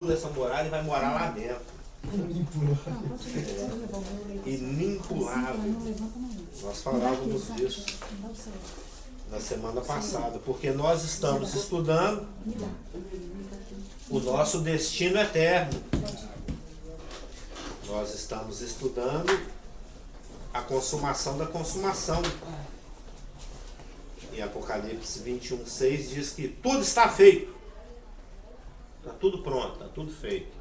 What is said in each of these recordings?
dessa muralha e vai morar lá dentro. Inimpulável. Nós falávamos disso na semana passada, porque nós estamos estudando o nosso destino eterno. Nós estamos estudando a consumação da consumação. Em Apocalipse 21:6 diz que tudo está feito. Está tudo pronto, está tudo feito.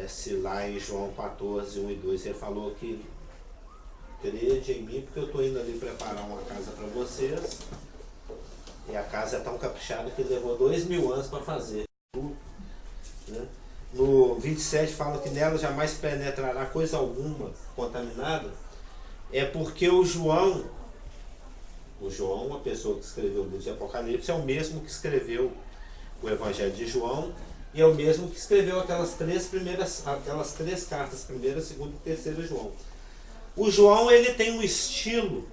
Se lá em João 14:1 e 2 ele falou que crede em mim porque eu estou indo ali preparar uma casa para vocês. E a casa é tão caprichada que levou 2000 anos para fazer. Né? No 27 fala que nela jamais penetrará coisa alguma contaminada. É porque o João, a pessoa que escreveu o livro de Apocalipse, é o mesmo que escreveu o Evangelho de João e é o mesmo que escreveu aquelas três cartas, 1ª, 2ª e 3ª João. O João, ele tem um estilo,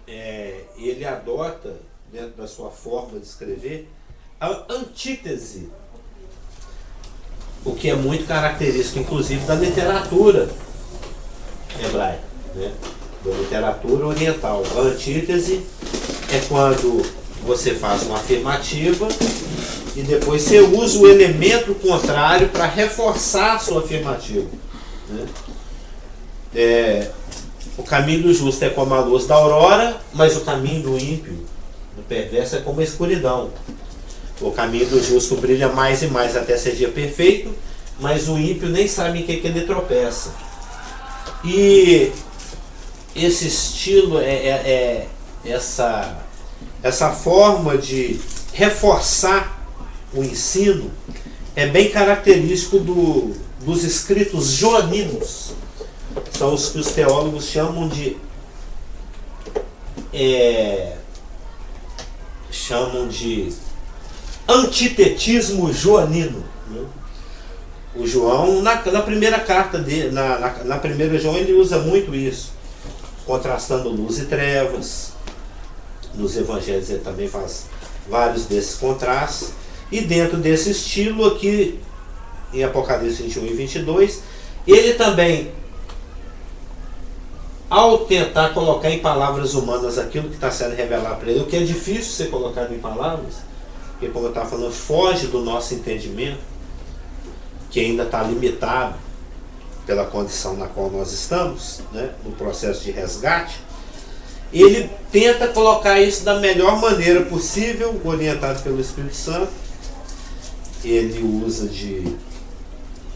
ele adota, dentro da sua forma de escrever, a antítese, o que é muito característico, inclusive, da literatura hebraica, né? Da literatura oriental. A antítese é quando você faz uma afirmativa e depois você usa o elemento contrário para reforçar a sua afirmativa. Né? O caminho do justo é como a luz da aurora, mas o caminho do ímpio, do perverso, é como a escuridão. O caminho do justo brilha mais e mais até ser dia perfeito, mas o ímpio nem sabe em que ele tropeça. E esse estilo, essa forma de reforçar o ensino é bem característico dos escritos joaninos. São os que os teólogos chamam de antitetismo joanino. Né? O João, na primeira carta dele, na 1ª João, ele usa muito isso, contrastando luz e trevas. Nos evangelhos ele também faz vários desses contrastes. E dentro desse estilo aqui, em Apocalipse 21 e 22, ele também, ao tentar colocar em palavras humanas aquilo que está sendo revelado para ele, o que é difícil ser colocado em palavras, porque, como eu estava falando, foge do nosso entendimento, que ainda está limitado pela condição na qual nós estamos, né, no processo de resgate. Ele tenta colocar isso da melhor maneira possível, orientado pelo Espírito Santo. Ele usa de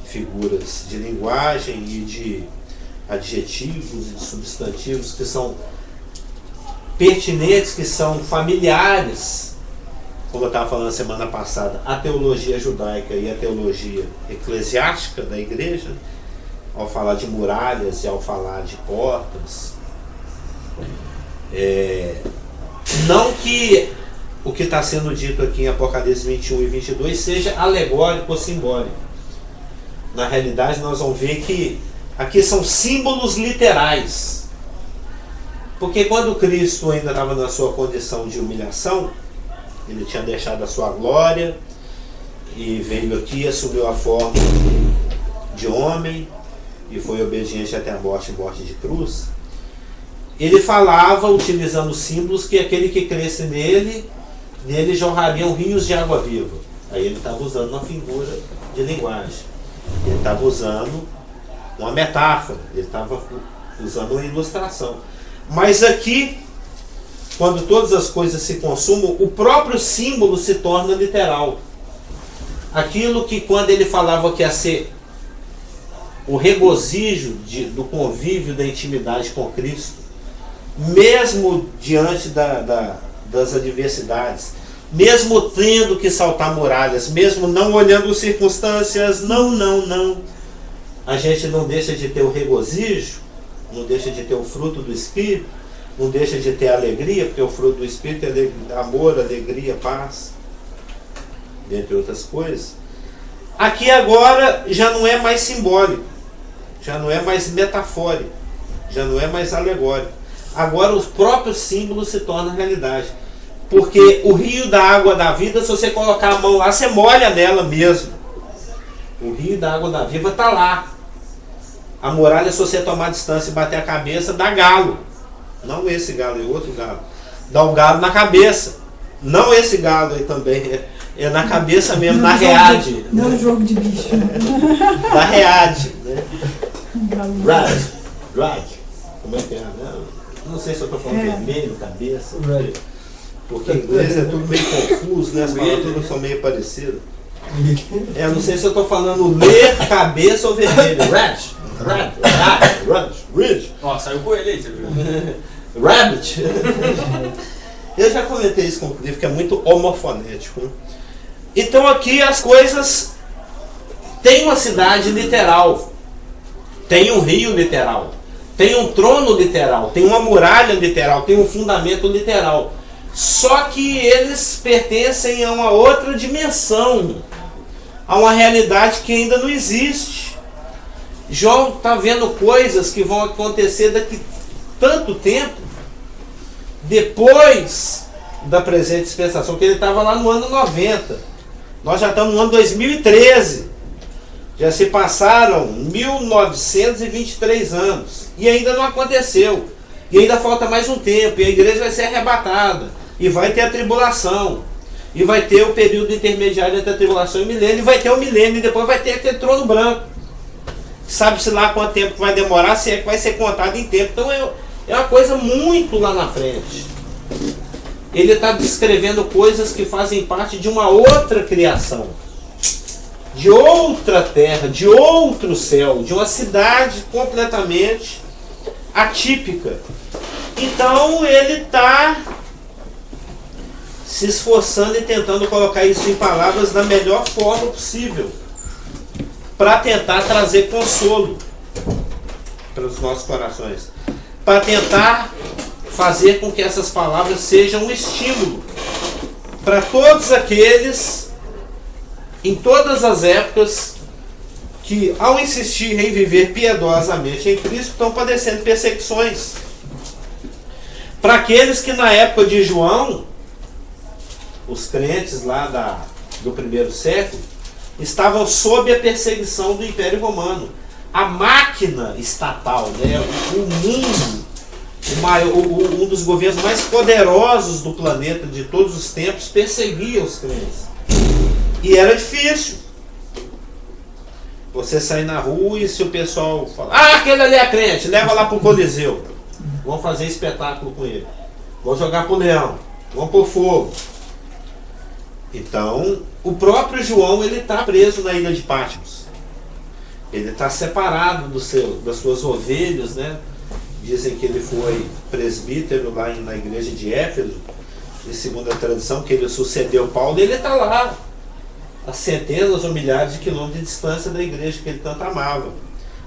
figuras de linguagem e de adjetivos e de substantivos que são pertinentes, que são familiares, como eu estava falando semana passada, a teologia judaica e a teologia eclesiástica da igreja, ao falar de muralhas e ao falar de portas. Não que o que está sendo dito aqui em Apocalipse 21 e 22 seja alegórico ou simbólico. Na realidade, nós vamos ver que aqui são símbolos literais. Porque quando Cristo ainda estava na sua condição de humilhação, ele tinha deixado a sua glória e veio aqui, assumiu a forma de homem e foi obediente até a morte de cruz. Ele falava, utilizando símbolos, que aquele que cresce nele jorrariam rios de água viva. Aí ele estava usando uma figura de linguagem. Ele estava usando uma metáfora. Ele estava usando uma ilustração. Mas aqui, quando todas as coisas se consumam, o próprio símbolo se torna literal. Aquilo que, quando ele falava que ia ser o regozijo do convívio, da intimidade com Cristo, mesmo diante das adversidades, mesmo tendo que saltar muralhas, mesmo não olhando circunstâncias, não, a gente não deixa de ter o regozijo, não deixa de ter o fruto do Espírito, não deixa de ter alegria, porque o fruto do Espírito é amor, alegria, paz, dentre outras coisas. Aqui agora já não é mais simbólico, já não é mais metafórico, já não é mais alegórico. Agora os próprios símbolos se tornam realidade. Porque o rio da água da vida, se você colocar a mão lá, você molha nela mesmo. O rio da água da vida está lá. A muralha, se você tomar distância e bater a cabeça, dá galo. Não esse galo, é outro galo. Dá um galo na cabeça. Não esse galo aí também. É na cabeça mesmo, na reade. Não é jogo de bicho. Na reade, né? Rad. Como é que é? Não sei se eu estou falando vermelho, cabeça. Porque em inglês é tudo meio confuso, né? As palavras todas são meio parecidas. Não sei se eu estou falando ler, cabeça ou vermelho. Ridge. Ó, saiu com ele aí, você viu? Rabbit. Eu já comentei isso com o livro, que é muito homofonético. Né? Então aqui as coisas... Tem uma cidade literal. Tem um rio literal. Tem um trono literal. Tem uma muralha literal. Tem um fundamento literal. Só que eles pertencem a uma outra dimensão. A uma realidade que ainda não existe. João está vendo coisas que vão acontecer daqui tanto tempo, depois da presente dispensação, que ele estava lá no ano 90. Nós já estamos no ano 2013. Já se passaram 1923 anos. E ainda não aconteceu. E ainda falta mais um tempo. E a igreja vai ser arrebatada. E vai ter a tribulação. E vai ter o período intermediário entre a tribulação e o milênio. E vai ter o milênio. E depois vai ter aquele trono branco. Sabe-se lá quanto tempo vai demorar, se é que vai ser contado em tempo. Então é uma coisa muito lá na frente. Ele está descrevendo coisas que fazem parte de uma outra criação. De outra terra, de outro céu, de uma cidade completamente atípica. Então ele está se esforçando e tentando colocar isso em palavras da melhor forma possível, para tentar trazer consolo para os nossos corações, para tentar fazer com que essas palavras sejam um estímulo para todos aqueles, em todas as épocas, que ao insistir em viver piedosamente em Cristo, estão padecendo perseguições. Para aqueles que na época de João, os crentes lá do primeiro século, estavam sob a perseguição do Império Romano. A máquina estatal, né? O mundo, um dos governos mais poderosos do planeta de todos os tempos, perseguia os crentes. E era difícil. Você sair na rua e se o pessoal falar, aquele ali é crente, leva lá para o Coliseu. Vamos fazer espetáculo com ele. Vamos jogar pro leão. Vamos pôr fogo. Então, o próprio João, ele está preso na ilha de Patmos. Ele está separado das suas ovelhas, né? Dizem que ele foi presbítero lá na igreja de Éfeso, e segundo a tradição, que ele sucedeu Paulo, ele está lá, a centenas ou milhares de quilômetros de distância da igreja que ele tanto amava,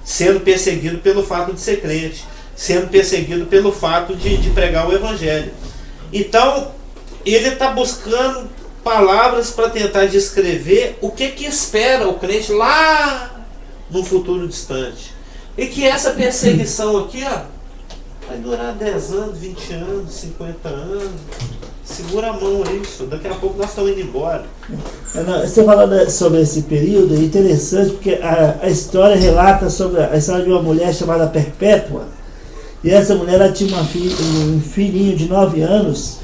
sendo perseguido pelo fato de ser crente, sendo perseguido pelo fato de pregar o evangelho. Então, ele está buscando palavras para tentar descrever o que espera o crente lá no futuro distante. E que essa perseguição aqui, vai durar 10 anos, 20 anos, 50 anos. Segura a mão isso, daqui a pouco nós estamos indo embora. Você falando sobre esse período, é interessante porque a história relata sobre a história de uma mulher chamada Perpétua. E essa mulher, ela tinha um filhinho de 9 anos.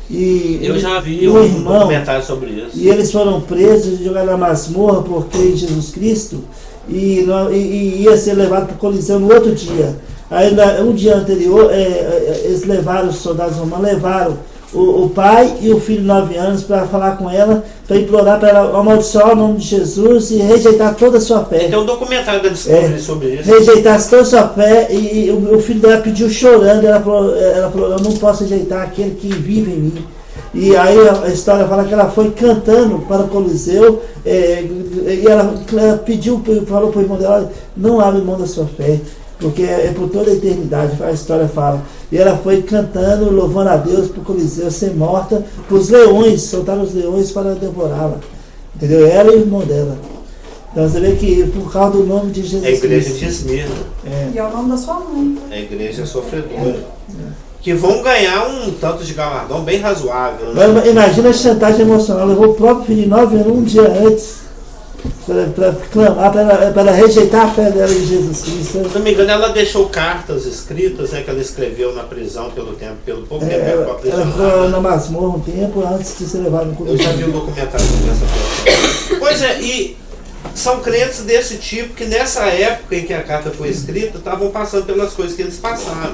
E eu já vi um irmão, documentário sobre isso. E eles foram presos e jogados na masmorra por crer em Jesus Cristo. E ia ser levado para o Coliseu no outro dia. Aí um dia anterior, eles levaram, os soldados romanos levaram o pai e o filho de 9 anos para falar com ela, para implorar para ela amaldiçoar o nome de Jesus e rejeitar toda a sua fé. Tem um documentário da Discovery sobre isso. Rejeitasse toda a sua fé, e o filho dela pediu chorando, ela falou, eu não posso rejeitar aquele que vive em mim. E aí a história fala que ela foi cantando para o Coliseu, e ela pediu, falou para o irmão dela, não abre mão da sua fé, porque é por toda a eternidade, a história fala. E ela foi cantando, louvando a Deus para o Coliseu ser morta, para os leões, soltaram os leões para devorá-la. Entendeu? Ela e o irmão dela. Então você vê que por causa do nome de Jesus Cristo. É a igreja Cristo. de Esmirna. E é o nome da sua mãe. É a igreja sofredora. que vão ganhar um tanto de galardão bem razoável. Né? Agora, imagina a chantagem emocional. Levou o próprio filho de 9 anos um dia antes para clamar, para ela rejeitar a fé dela em Jesus Cristo. Se não me engano, ela deixou cartas escritas, né, que ela escreveu na prisão pelo pouco tempo Ela ficou na masmorra um tempo antes de ser levada no Eu já vi um documentário sobre essa pessoa. Pois é, e são crentes desse tipo que nessa época em que a carta foi escrita, estavam passando pelas coisas que eles passaram.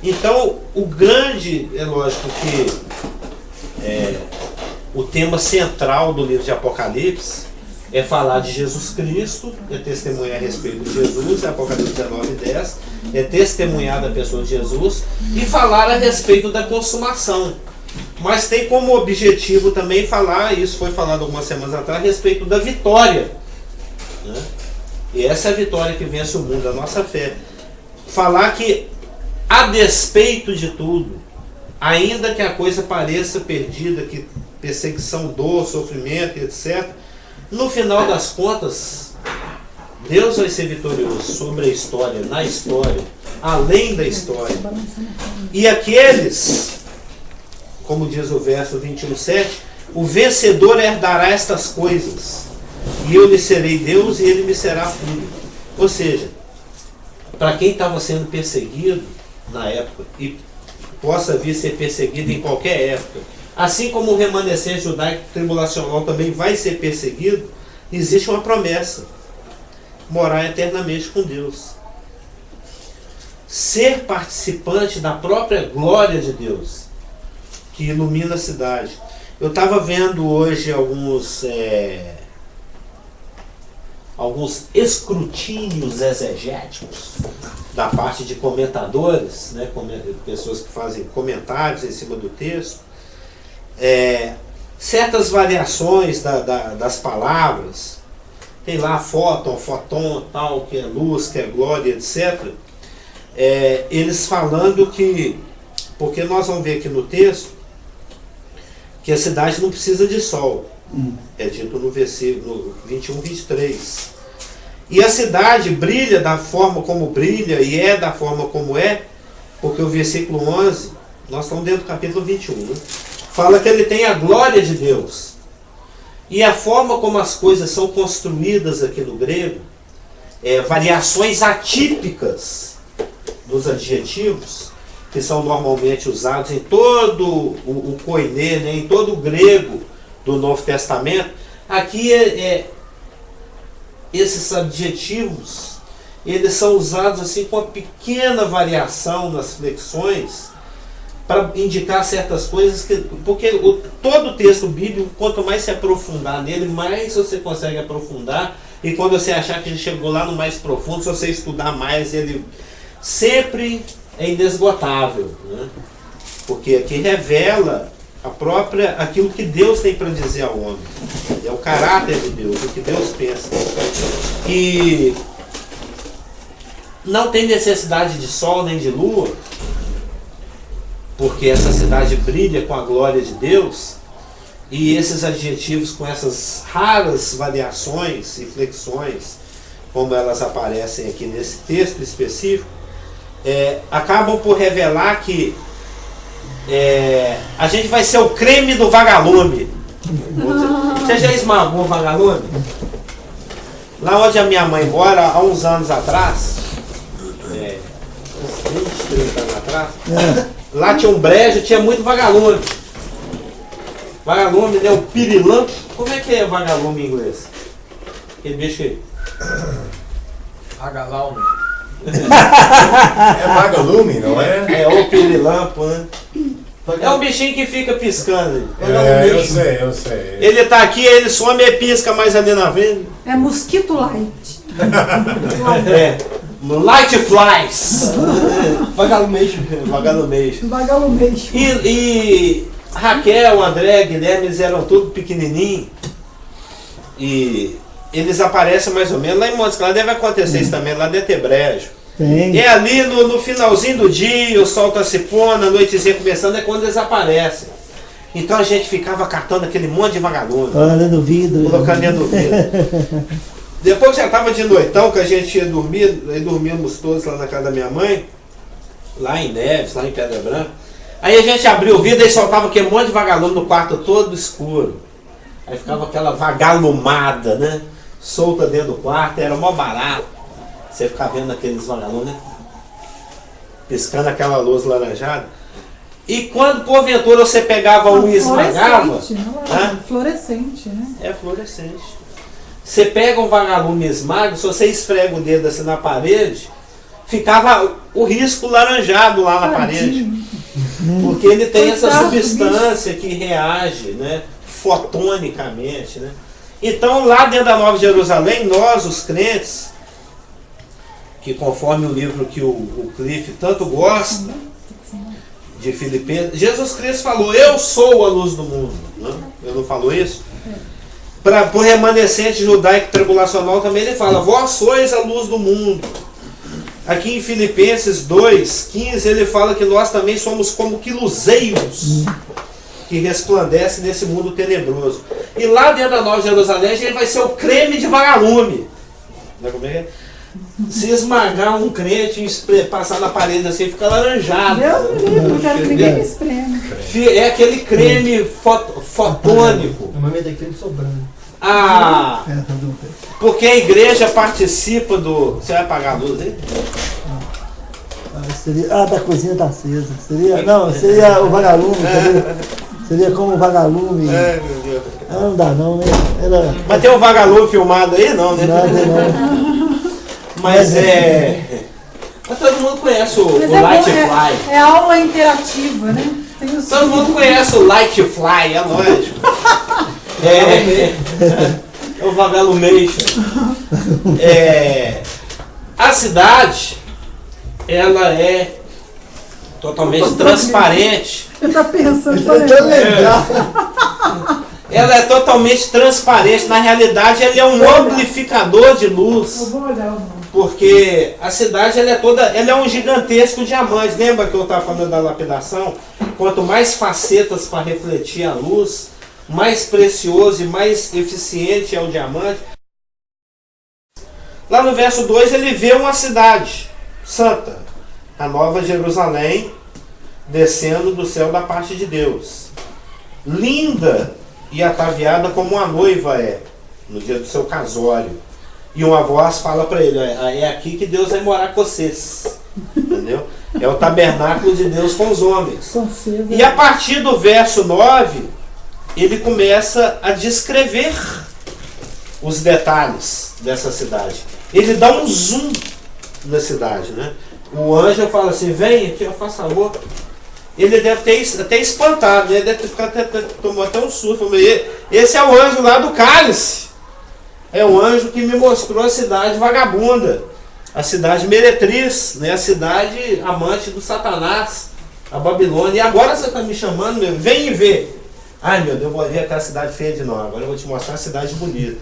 Então, o grande, é lógico que o tema central do livro de Apocalipse é falar de Jesus Cristo, é testemunhar a respeito de Jesus, é Apocalipse 19:10, é testemunhar da pessoa de Jesus e falar a respeito da consumação. Mas tem como objetivo também falar, isso foi falado algumas semanas atrás, a respeito da vitória. Né? E essa é a vitória que vence o mundo, a nossa fé. Falar que, a despeito de tudo, ainda que a coisa pareça perdida, que perseguição, dor, sofrimento, etc., no final das contas, Deus vai ser vitorioso sobre a história, na história, além da história. E aqueles, como diz o verso 21:7, o vencedor herdará estas coisas, e eu lhe serei Deus e ele me será filho. Ou seja, para quem estava sendo perseguido na época, e possa vir ser perseguido em qualquer época, assim como o remanescente judaico tribulacional também vai ser perseguido, existe uma promessa: morar eternamente com Deus. Ser participante da própria glória de Deus, que ilumina a cidade. Eu estava vendo hoje alguns escrutínios exegéticos da parte de comentadores, né, pessoas que fazem comentários em cima do texto. Certas variações das palavras, tem lá fóton, tal, que é luz, que é glória, etc. Eles falando que, porque nós vamos ver aqui no texto, que a cidade não precisa de sol, é dito no versículo 21-23. E a cidade brilha da forma como brilha, e é da forma como é, porque o versículo 11, nós estamos dentro do capítulo 21, né? Fala que ele tem a glória de Deus. E a forma como as coisas são construídas aqui no grego, variações atípicas dos adjetivos, que são normalmente usados em todo o koiné, né, em todo o grego do Novo Testamento. Aqui esses adjetivos, eles são usados assim com uma pequena variação nas flexões, para indicar certas coisas, porque todo o texto bíblico, quanto mais se aprofundar nele, mais você consegue aprofundar, e quando você achar que já chegou lá no mais profundo, se você estudar mais, ele sempre é inesgotável, né? Porque aqui revela aquilo que Deus tem para dizer ao homem, é o caráter de Deus, o que Deus pensa. E não tem necessidade de sol nem de lua, porque essa cidade brilha com a glória de Deus, e esses adjetivos com essas raras variações e flexões, como elas aparecem aqui nesse texto específico, acabam por revelar que a gente vai ser o creme do vagalume. Você já esmagou o vagalume? Lá onde a minha mãe mora, há uns anos atrás, uns 20, 30 anos atrás, lá tinha um brejo, tinha muito vagalume. Vagalume, né? O pirilampo. Como é que é vagalume em inglês? Aquele bicho aí. Vagalume. É vagalume, não é? É o pirilampo, né? É um bichinho que fica piscando. Eu sei. Ele tá aqui, ele some e pisca mais ali na frente. É mosquito light. Light flies. Vagalumejo. Vagalumejo. E Raquel, André, Guilherme, eles eram tudo pequenininhos. E eles aparecem mais ou menos lá em Montes Claros. Deve acontecer isso também, lá deve ter brejo. Tem. É ali no finalzinho do dia, o sol está se pondo, a noitezinha começando, é quando eles aparecem. Então a gente ficava catando aquele monte de vagalume. Olha no vidro. Colocando dentro do vidro. Depois já estava de noitão, que a gente ia dormir, aí dormíamos todos lá na casa da minha mãe. lá em Neves, lá em Pedra Branca. Aí a gente abriu o vidro e soltava aquele monte de vagalume no quarto todo escuro. Aí ficava aquela vagalumada, né? Solta dentro do quarto, era mó barato. Você ficar vendo aqueles vagalumes, né? Piscando aquela luz laranjada. E quando porventura você pegava um e esmagava. Fluorescente, né? É fluorescente. Você pega um vagalume e esmaga, se você esfrega o dedo assim na parede, ficava o risco laranjado lá na parede. Porque ele tem essa substância que reage, né, fotonicamente. Né? Então, lá dentro da Nova Jerusalém, nós, os crentes, que conforme o livro que o Cliff tanto gosta, de Filipenses, Jesus Cristo falou, eu sou a luz do mundo. Né? Ele não falou isso? Para o remanescente judaico tribulacional também ele fala, vós sois a luz do mundo. Aqui em Filipenses 2:15 ele fala que nós também somos como que luzeiros que resplandecem nesse mundo tenebroso. E lá dentro da Nova Jerusalém a gente vai ser o creme de vagalume. Como é que é? Se esmagar um crente e passar na parede assim, fica laranjado. Deus me livre, não quero que ninguém me espreme. É aquele creme fotônico. Normalmente é creme sobrando. Ah, porque a igreja participa do... Você vai apagar a luz aí? Da coisinha tá acesa. Seria o vagalume. Seria como o vagalume. É, meu Deus. Não dá não, né? Mas tem um vagalume filmado aí? Não, né? Não. Mas Mas todo mundo conhece o Lightfly. É aula interativa, né? Todo mundo conhece o Lightfly, é lógico. É o vagalumation. A cidade, ela é totalmente transparente. Você tá pensando, Ela é totalmente transparente. Na realidade, ela é um amplificador de luz. Eu vou olhar o nome. Porque a cidade ela é um gigantesco diamante. Lembra que eu estava falando da lapidação? Quanto mais facetas para refletir a luz, mais precioso e mais eficiente é o diamante. Lá no verso 2 ele vê uma cidade santa, a Nova Jerusalém, descendo do céu da parte de Deus. Linda e ataviada como uma noiva é, no dia do seu casório. E uma voz fala para ele, é aqui que Deus vai morar com vocês. Entendeu? É o tabernáculo de Deus com os homens. E a partir do verso 9, ele começa a descrever os detalhes dessa cidade. Ele dá um zoom na cidade, né? O anjo fala assim, vem aqui, faça favor. Ele deve ter até espantado, né? Ele deve ter tomou até um susto. Esse é o anjo lá do cálice. É o anjo que me mostrou a cidade vagabunda, a cidade meretriz, né? A cidade amante do Satanás, a Babilônia. E agora você está me chamando, vem e vê. Ai meu Deus, eu vou ver aquela cidade feia de novo. Agora eu vou te mostrar a cidade bonita.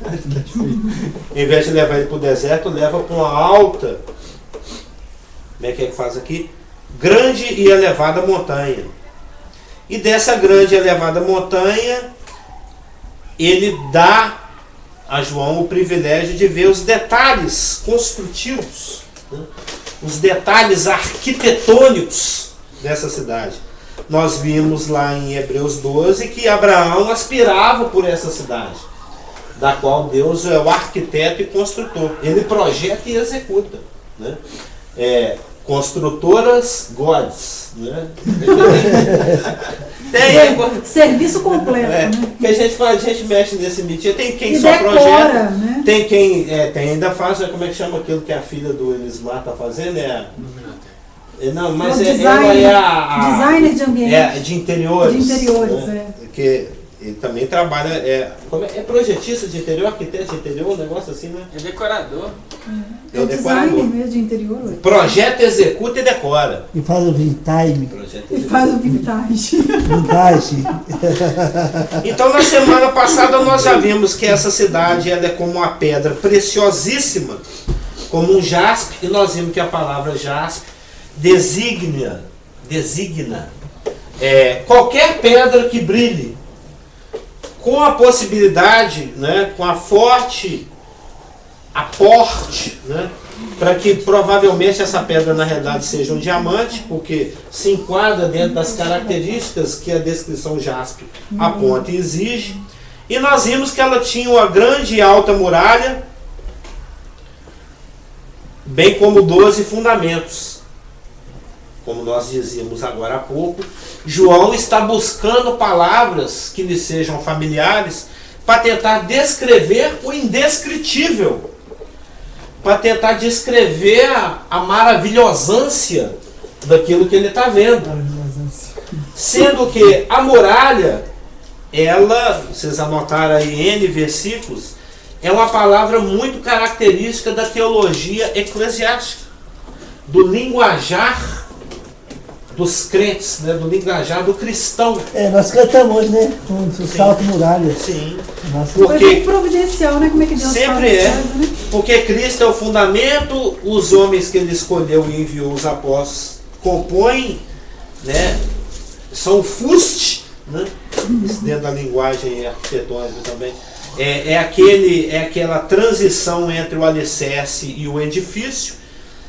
Em vez de levar ele para o deserto, leva para uma alta. Como é que faz aqui? Grande e elevada montanha. E dessa grande e elevada montanha, ele dá a João o privilégio de ver os detalhes construtivos, né? Os detalhes arquitetônicos dessa cidade. Nós vimos lá em Hebreus 12 que Abraão aspirava por essa cidade, da qual Deus é o arquiteto e construtor. Ele projeta e executa, né? Construtoras gods, né? Serviço completo, né? Que a gente mexe nesse mitinho. Tem quem e só decora, projeta, né? tem quem ainda faz, como é que chama aquilo que a filha do Elismar está fazendo? Não, mas ela é a designer de ambiente. De interiores. De interiores, né? Que ele também trabalha, é projetista de interior, arquiteto de interior, um negócio assim, né? É decorador. É designer mesmo de interior. Projeta, executa e decora. E faz o vintage. E faz o vintage. Então na semana passada nós já vimos que essa cidade ela é como uma pedra preciosíssima, como um jaspe, e nós vimos que a palavra jaspe designa qualquer pedra que brilhe, com a possibilidade, né, com a forte aporte, né, para que provavelmente essa pedra na realidade seja um diamante, porque se enquadra dentro das características que a descrição jaspe aponta e exige. E nós vimos que ela tinha uma grande e alta muralha, bem como 12 fundamentos. Como nós dizíamos agora há pouco, João está buscando palavras que lhe sejam familiares para tentar descrever o indescritível, para tentar descrever a maravilhosância daquilo que ele está vendo. Sendo que a muralha, ela, vocês anotaram aí N versículos, é uma palavra muito característica da teologia eclesiástica, do linguajar dos crentes, né, do linguajar do cristão. Nós cantamos hoje, né? Com o salto muralha. Sim. Nossa. Foi bem providencial, né? Como é que Deus fala Sempre é. as coisas, né? Porque Cristo é o fundamento, os homens que ele escolheu e enviou, os apóstolos, compõem, né? São o fuste, né? Isso dentro da linguagem arquitetônica também. É aquela transição entre o alicerce e o edifício.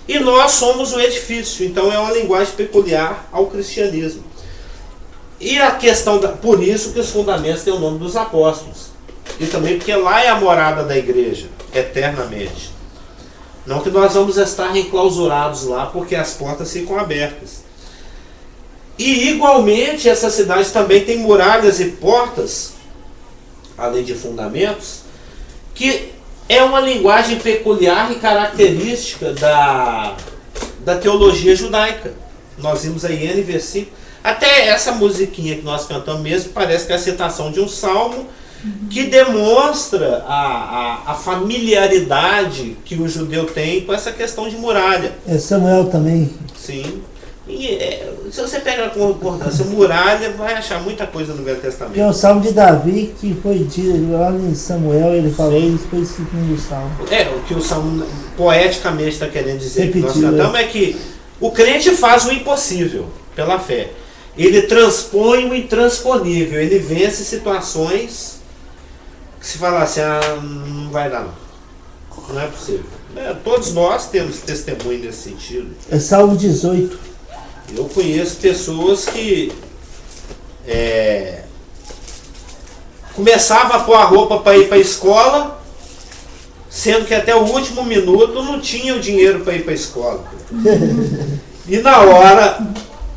E nós somos o edifício, então é uma linguagem peculiar ao cristianismo. E a questão, por isso que os fundamentos têm o nome dos apóstolos. E também porque lá é a morada da igreja, eternamente. Não que nós vamos estar enclausurados lá, porque as portas ficam abertas. E igualmente essa cidade também tem muralhas e portas, além de fundamentos, que é uma linguagem peculiar e característica da teologia judaica. Nós vimos aí N versículos. Até essa musiquinha que nós cantamos mesmo parece que é a citação de um salmo que demonstra a familiaridade que o judeu tem com essa questão de muralha. Samuel também. Sim. E se você pega a concordância, muralha, vai achar muita coisa no Velho Testamento. É o salmo de Davi que foi dito lá em Samuel, ele falou isso, foi esse segundo salmo. O que o salmo poeticamente está querendo dizer que nós Repetiu, cantamos é que o crente faz o impossível pela fé. Ele transpõe o intransponível, ele vence situações que se falar assim, não vai dar não é possível. Todos nós temos testemunho nesse sentido. É Salmo 18. Eu conheço pessoas que começavam a pôr a roupa para ir para a escola, sendo que até o último minuto não tinha o dinheiro para ir para a escola. E na hora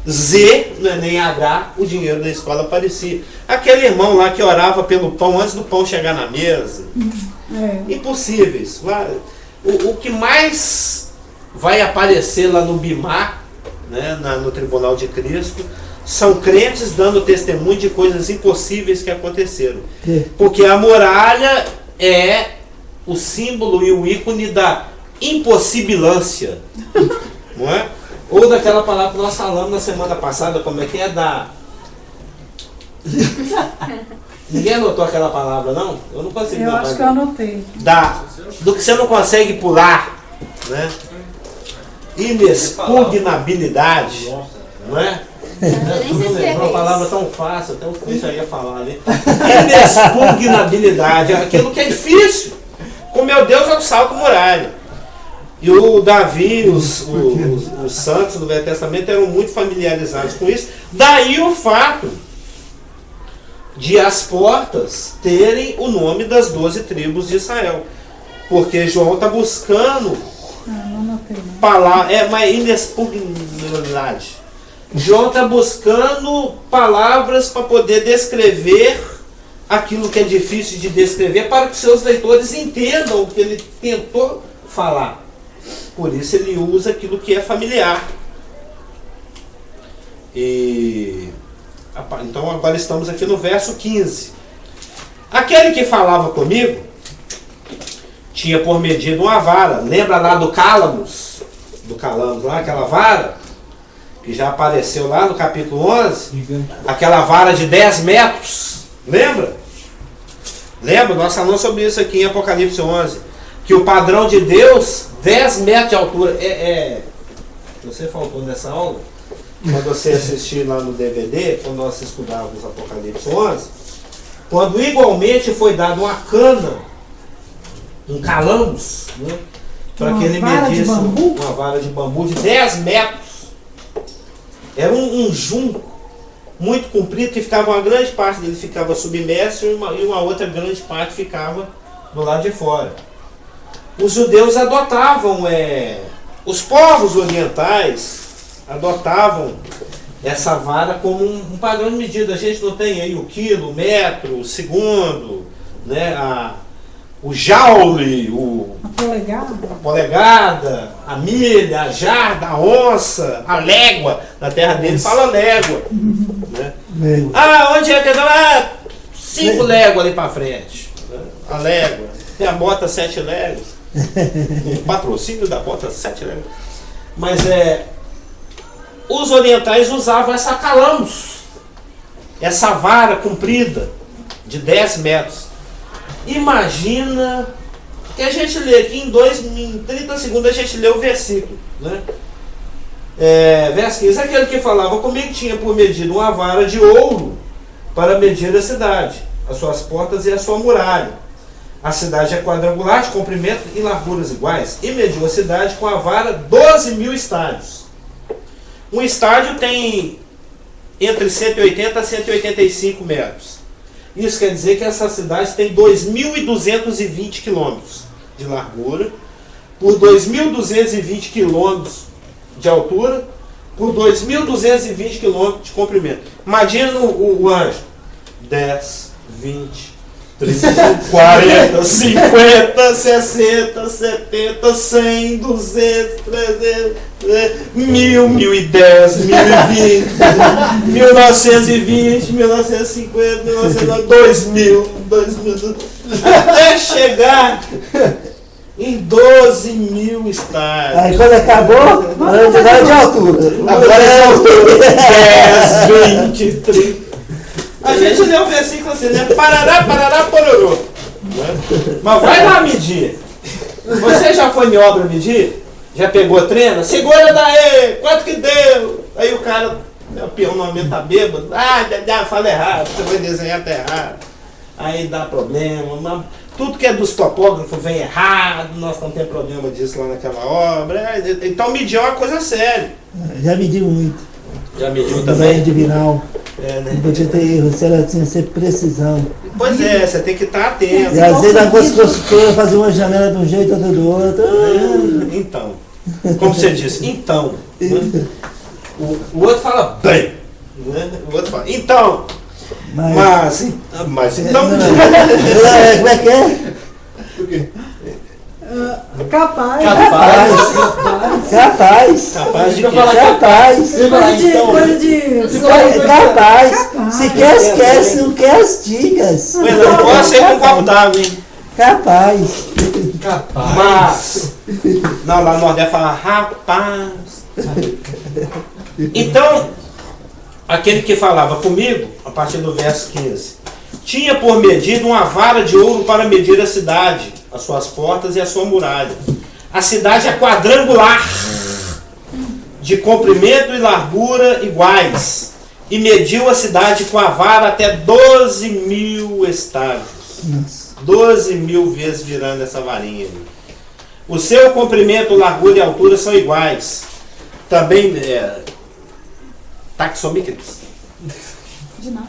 Z, não é nem H, o dinheiro da escola aparecia. Aquele irmão lá que orava pelo pão antes do pão chegar na mesa. Impossíveis. O que mais vai aparecer lá no Bimar, né, no Tribunal de Cristo, são crentes dando testemunho de coisas impossíveis que aconteceram. Porque a muralha é o símbolo e o ícone da impossibilância. Não é? Ou daquela palavra que nós falamos na semana passada, como é que é? Ninguém anotou aquela palavra, não? Eu não consegui. Eu acho que eu anotei. Do que você não consegue pular, né? Inexpugnabilidade, não é? Uma palavra tão fácil, até o Cristo ia falar ali. Inexpugnabilidade, aquilo que é difícil. Com meu Deus é o salto muralha. E o Davi, os santos do Velho Testamento eram muito familiarizados com isso. Daí o fato de as portas terem o nome das 12 tribos de Israel. Porque João está buscando mas inexpugnabilidade. João está buscando palavras para poder descrever aquilo que é difícil de descrever, para que seus leitores entendam o que ele tentou falar. Por isso ele usa aquilo que é familiar. Então agora estamos aqui no verso 15. Aquele que falava comigo tinha por medida uma vara. Lembra lá do Cálamos? Do Calamos lá, aquela vara que já apareceu lá no capítulo 11. Aquela vara de 10 metros. Lembra? Lembra? Nós falamos sobre isso aqui em Apocalipse 11. Que o padrão de Deus, 10 metros de altura. Você faltou nessa aula? Quando você assistir lá no DVD, quando nós estudávamos Apocalipse 11, quando igualmente foi dado uma cana, um calamos, né, para Uma que ele vara de medisse bambu? uma vara de bambu de 10 metros. Era um junco muito comprido que ficava, uma grande parte dele ficava submerso e uma outra grande parte ficava do lado de fora. Os judeus adotavam, os povos orientais adotavam essa vara como um padrão de medida. A gente não tem aí o quilo, o metro, o segundo, né, o joule, A polegada. a polegada, a milha, a jarda, a onça, a légua. Na terra dele fala légua. Né? Onde é que é? 5 léguas ali para frente. A légua. Tem a bota 7 léguas. O patrocínio da bota 7 léguas. Mas os orientais usavam essa calamos, essa vara comprida de 10 metros. Imagina que a gente lê aqui em 30 segundos a gente lê o versículo, né? Verso 15, aquele que falava comigo tinha por medida uma vara de ouro para medir a cidade, as suas portas e a sua muralha. A cidade é quadrangular, de comprimento e larguras iguais, e mediu a cidade com a vara 12.000 estádios. Um estádio tem entre 180 a 185 metros. Isso quer dizer que essa cidade tem 2.220 quilômetros de largura, por 2.220 quilômetros de altura, por 2.220 quilômetros de comprimento. Imagina o anjo. 10, 20, 30, 40, 50, 60, 70, 100, 200, 300, 1000, 1010, 1020, 1920, 1950, 1920, 2000, até chegar em 12.000 estádios. Aí quando acabou, agora é de altura. Agora é altura. 10, 20, 30. A gente lê o versículo assim, né? Parará, parará, pororô. Né? Mas vai lá medir. Você já foi em obra medir? Já pegou a trena? Segura daí! Quanto que deu? Aí o cara, o peão normalmente tá bêbado. Fala errado, você vai desenhar até errado. Aí dá problema. Tudo que é dos topógrafos vem errado, nós não temos problema disso lá naquela obra. Então medir é uma coisa séria. Já mediu muito. Já mediu Também também? divinal. Né? Não podia ter erro, tinha que ser precisão. Pois é, você tem que estar atento. E às vezes algumas construtoras faziam uma janela de um jeito, outra do outro. Então, como você disse, então. Né? O outro fala bem. Né? O outro fala, então. Mas então. Como é que é? Por quê? Capaz. Capaz. Capaz de quê? quê? Capaz. Coisa de. Capaz. Se quer, esquece. Não quer, as dicas. Mas não pode ser com um copo d'água, hein? Capaz. Mas. Não, lá no Nordeste fala rapaz. Então, aquele que falava comigo, a partir do verso 15, tinha por medida uma vara de ouro para medir a cidade, as suas portas e a sua muralha. A cidade é quadrangular, de comprimento e largura iguais, e mediu a cidade com a vara até 12.000 estádios. 12.000 vezes virando essa varinha ali. O seu comprimento, largura e altura são iguais. Também taxomíqueros. De nada.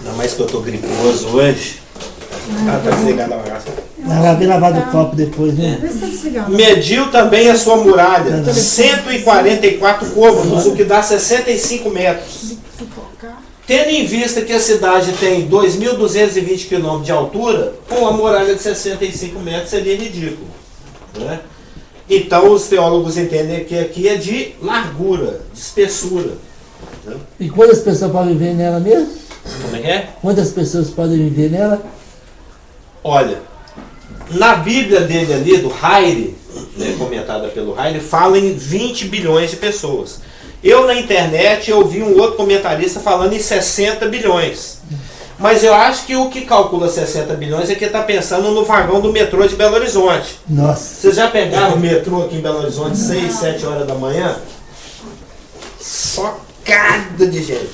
Ainda mais que eu tô griposo hoje. Tá desligado a bagaça. Ela vai vir lavar do copo depois, né? Vê se tá desligado. Mediu também a sua muralha, 144 côvados, o que dá 65 metros. Tendo em vista que a cidade tem 2.220 km de altura, uma muralha de 65 metros seria ridículo. Né? Então os teólogos entendem que aqui é de largura, de espessura. Né? E quantas pessoas podem viver nela mesmo? Como é que é? Quantas pessoas podem viver nela? Olha, na Bíblia dele ali, do Haire, né, comentada pelo Haire, fala em 20 bilhões de pessoas. Eu na internet eu vi um outro comentarista falando em 60 bilhões. Mas eu acho que o que calcula 60 bilhões é que está pensando no vagão do metrô de Belo Horizonte. Nossa. Vocês já pegaram o metrô aqui em Belo Horizonte 6, 7 horas da manhã? Socada de gente.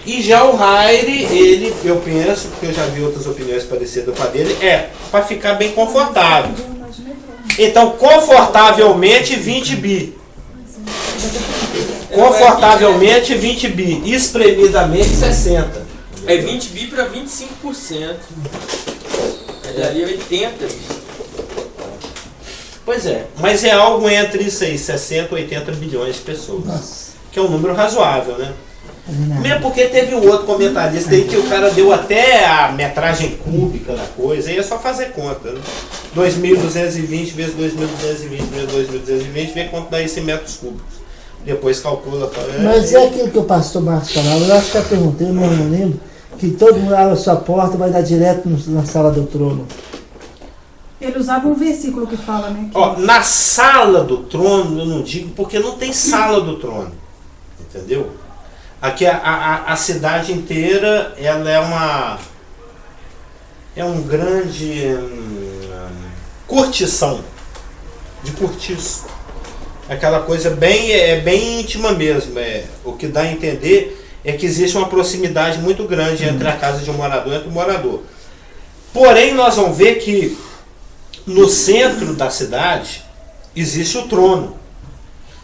E já o Haire, ele, eu penso, porque eu já vi outras opiniões parecidas com a dele, para ficar bem confortável. Então, confortavelmente 20 bi. Confortavelmente 20 bi. Espremidamente 60. É 20 bi para 25%. Aí daria 80 bi. Pois é, mas é algo entre isso aí, 60, 80 bilhões de pessoas. Nossa. Que é um número razoável, né? Não. Mesmo porque teve um outro comentarista aí que o cara deu até a metragem cúbica da coisa, aí é só fazer conta, né? 2.220 vezes 2.220 vezes 2.220, vê quanto dá isso em metros cúbicos. Depois calcula. Mas é aquilo que o pastor Marcos falava, eu acho que eu perguntei, eu não lembro, que todo mundo abre a sua porta e vai dar direto na sala do trono. Ele usava um versículo que fala, né? Que Ó, na sala do trono, eu não digo porque não tem sala do trono. Entendeu? Aqui a cidade inteira, ela é um grande curtição, de cortiço. Aquela coisa bem íntima mesmo. O que dá a entender é que existe uma proximidade muito grande entre a casa de um morador e o morador. Porém, nós vamos ver que no centro da cidade existe o trono.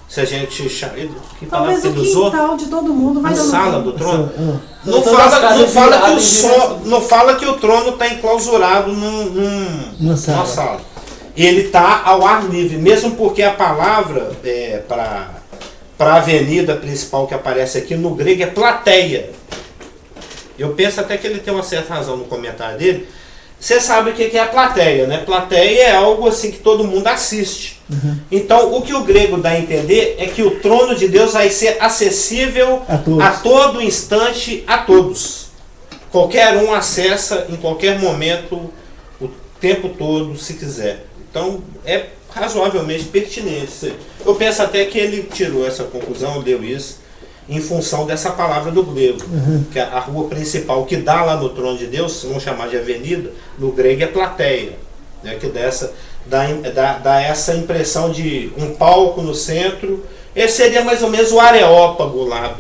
Se a gente chama. Que palavra talvez que o ele usou? quintal de todo mundo vai A dando sala tempo. do trono. Então, Não fala que o trono está enclausurado numa sala. Ele está ao ar livre, mesmo porque a palavra para a avenida principal que aparece aqui no grego é plateia. Eu penso até que ele tem uma certa razão no comentário dele. Você sabe o que é a plateia, né? Plateia é algo assim que todo mundo assiste. Uhum. Então, o que o grego dá a entender é que o trono de Deus vai ser acessível a todo instante a todos. Qualquer um acessa em qualquer momento, o tempo todo, se quiser. Então, é razoavelmente pertinente. Eu penso até que ele tirou essa conclusão, deu isso, em função dessa palavra do grego. Que a rua principal que dá lá no trono de Deus, vamos chamar de avenida, no grego é plateia. Né, que dá essa impressão de um palco no centro. Esse seria mais ou menos o areópago lá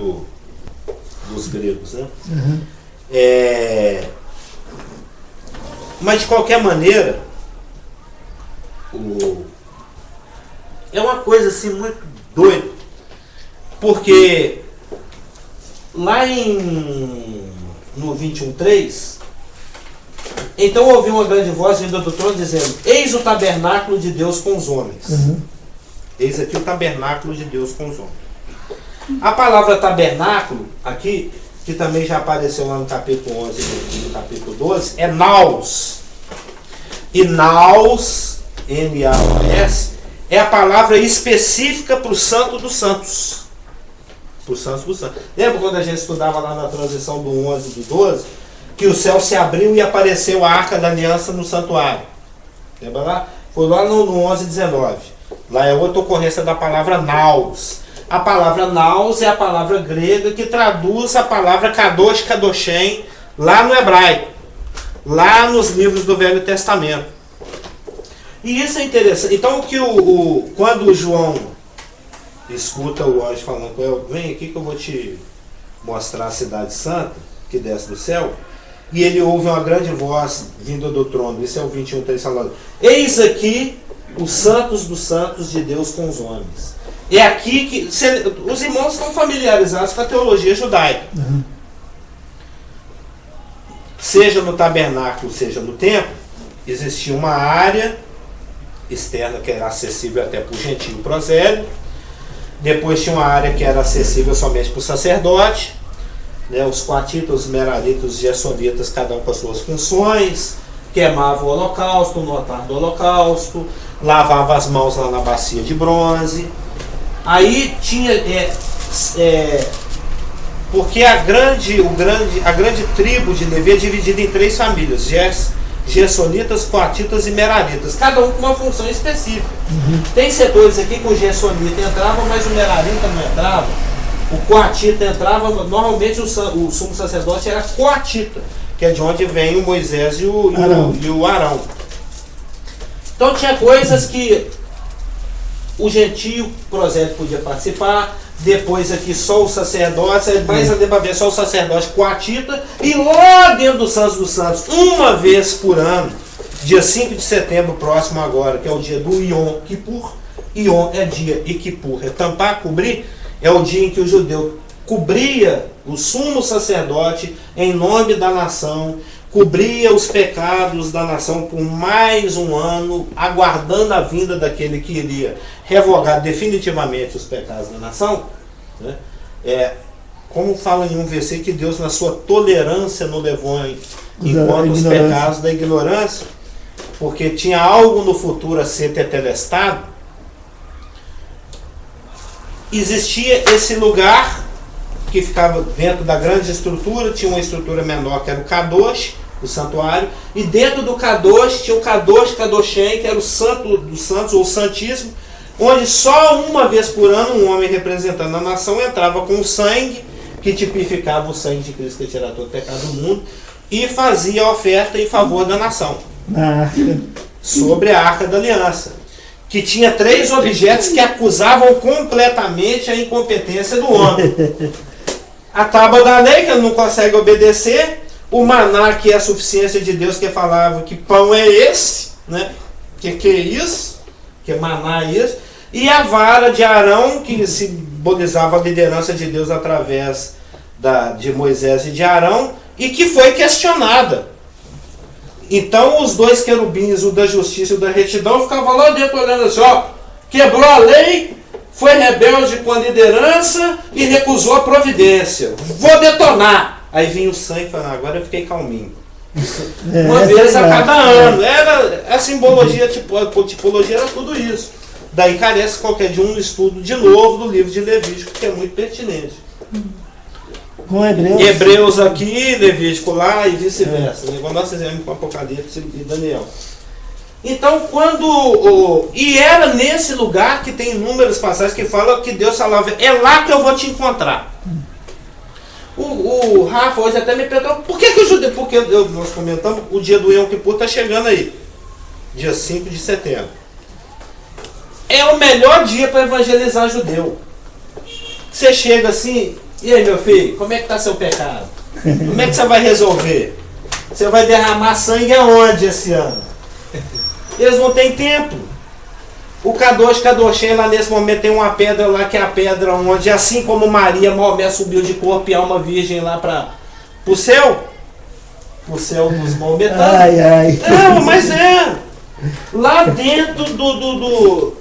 dos gregos. Né? Mas de qualquer maneira, é uma coisa assim muito doida, porque lá no 21:3, então ouvi uma grande voz vinda do trono dizendo: eis o tabernáculo de Deus com os homens. Eis aqui o tabernáculo de Deus com os homens. A palavra tabernáculo aqui, que também já apareceu lá no capítulo 11 e no capítulo 12, é naus. E naus, N-A-O-S, é a palavra específica para o Santo dos Santos. Para o Santo dos Santos. Lembra quando a gente estudava lá na transição do 11 e do 12? Que o céu se abriu e apareceu a Arca da Aliança no santuário. Lembra lá? Foi lá no 11:19. Lá é outra ocorrência da palavra naus. A palavra naus é a palavra grega que traduz a palavra kadosh, kadoshem, lá no hebraico. Lá nos livros do Velho Testamento. E isso é interessante. Então, quando o João escuta o anjo falando: vem aqui que eu vou te mostrar a cidade santa que desce do céu, e ele ouve uma grande voz vinda do trono. Isso é o 21:3 falando: eis aqui os santos dos santos de Deus com os homens. É aqui que os irmãos estão familiarizados com a teologia judaica. Seja no tabernáculo, seja no templo, existia uma área externa que era acessível até para o gentio e prosélito. Depois tinha uma área que era acessível somente para o sacerdote, né? Os coatitas, os meraritas, os gersonitas, cada um com as suas funções, queimavam o holocausto no altar do holocausto, lavava as mãos lá na bacia de bronze. Aí tinha porque a grande tribo de Levi é dividida em 3 famílias: gersonitas, coatitas e meraritas, cada um com uma função específica. Tem setores aqui que o gersonita entrava, mas o merarita não entrava. O coatita entrava, normalmente o sumo sacerdote era coatita, que é de onde vem o Moisés e o Arão. Então tinha coisas que o gentio prosélito podia participar. Depois aqui só o sacerdote, mais a ver só o sacerdote coatita, e lá dentro do Santos dos Santos, uma vez por ano, dia 5 de setembro próximo agora, que é o dia do Yom Kippur. Yom é dia e Kippur é tampar, cobrir, é o dia em que o judeu cobria o sumo sacerdote em nome da nação, cobria os pecados da nação por mais um ano, aguardando a vinda daquele que iria revogar definitivamente os pecados da nação, né? Como fala em um versículo, que Deus na sua tolerância não levou em conta os pecados da ignorância, porque tinha algo no futuro a ser tetelestado. Existia esse lugar que ficava dentro da grande estrutura, tinha uma estrutura menor que era o Kadosh, o santuário, e dentro do Kadosh tinha o Kadosh Kadoshem, que era o santo dos santos, ou o santíssimo, onde só uma vez por ano um homem representando a nação entrava com o sangue, que tipificava o sangue de Cristo que ia tirar todo o pecado do mundo, e fazia a oferta em favor da nação, sobre a Arca da Aliança, que tinha 3 objetos que acusavam completamente a incompetência do homem: a tábua da lei, que ele não consegue obedecer; o maná, que é a suficiência de Deus, que falava que pão é esse, né? Que é isso? Que maná é isso? E a vara de Arão, que simbolizava a liderança de Deus através de Moisés e de Arão, e que foi questionada. Então os 2 querubins, o da justiça e o da retidão, ficavam lá dentro olhando assim, ó, quebrou a lei, foi rebelde com a liderança e recusou a providência. Vou detonar. Aí vinha o sangue e falava, agora eu fiquei calminho. Uma vez a cada ano. Era a simbologia, a tipologia era tudo isso. Daí carece qualquer de um estudo de novo do livro de Levítico, que é muito pertinente. Com Hebreus aqui, Levítico lá e vice-versa. Igual nós fizemos com Apocalipse e Daniel. Então, e era nesse lugar que tem inúmeras passagens que falam que Deus falava, é lá que eu vou te encontrar. O Rafa hoje até me perguntou, por que o judeu, porque nós comentamos, o dia do Yom Kippur está chegando aí, dia 5 de setembro. É o melhor dia para evangelizar judeu. Você chega assim, e aí meu filho, como é que está seu pecado? Como é que você vai resolver? Você vai derramar sangue aonde esse ano? Eles não têm tempo. O Kadosh Kadoshem lá nesse momento tem uma pedra lá, que é a pedra onde, assim como Maria, Maomé subiu de corpo e alma virgem lá para o céu. O céu dos maometanos. Não, mas lá dentro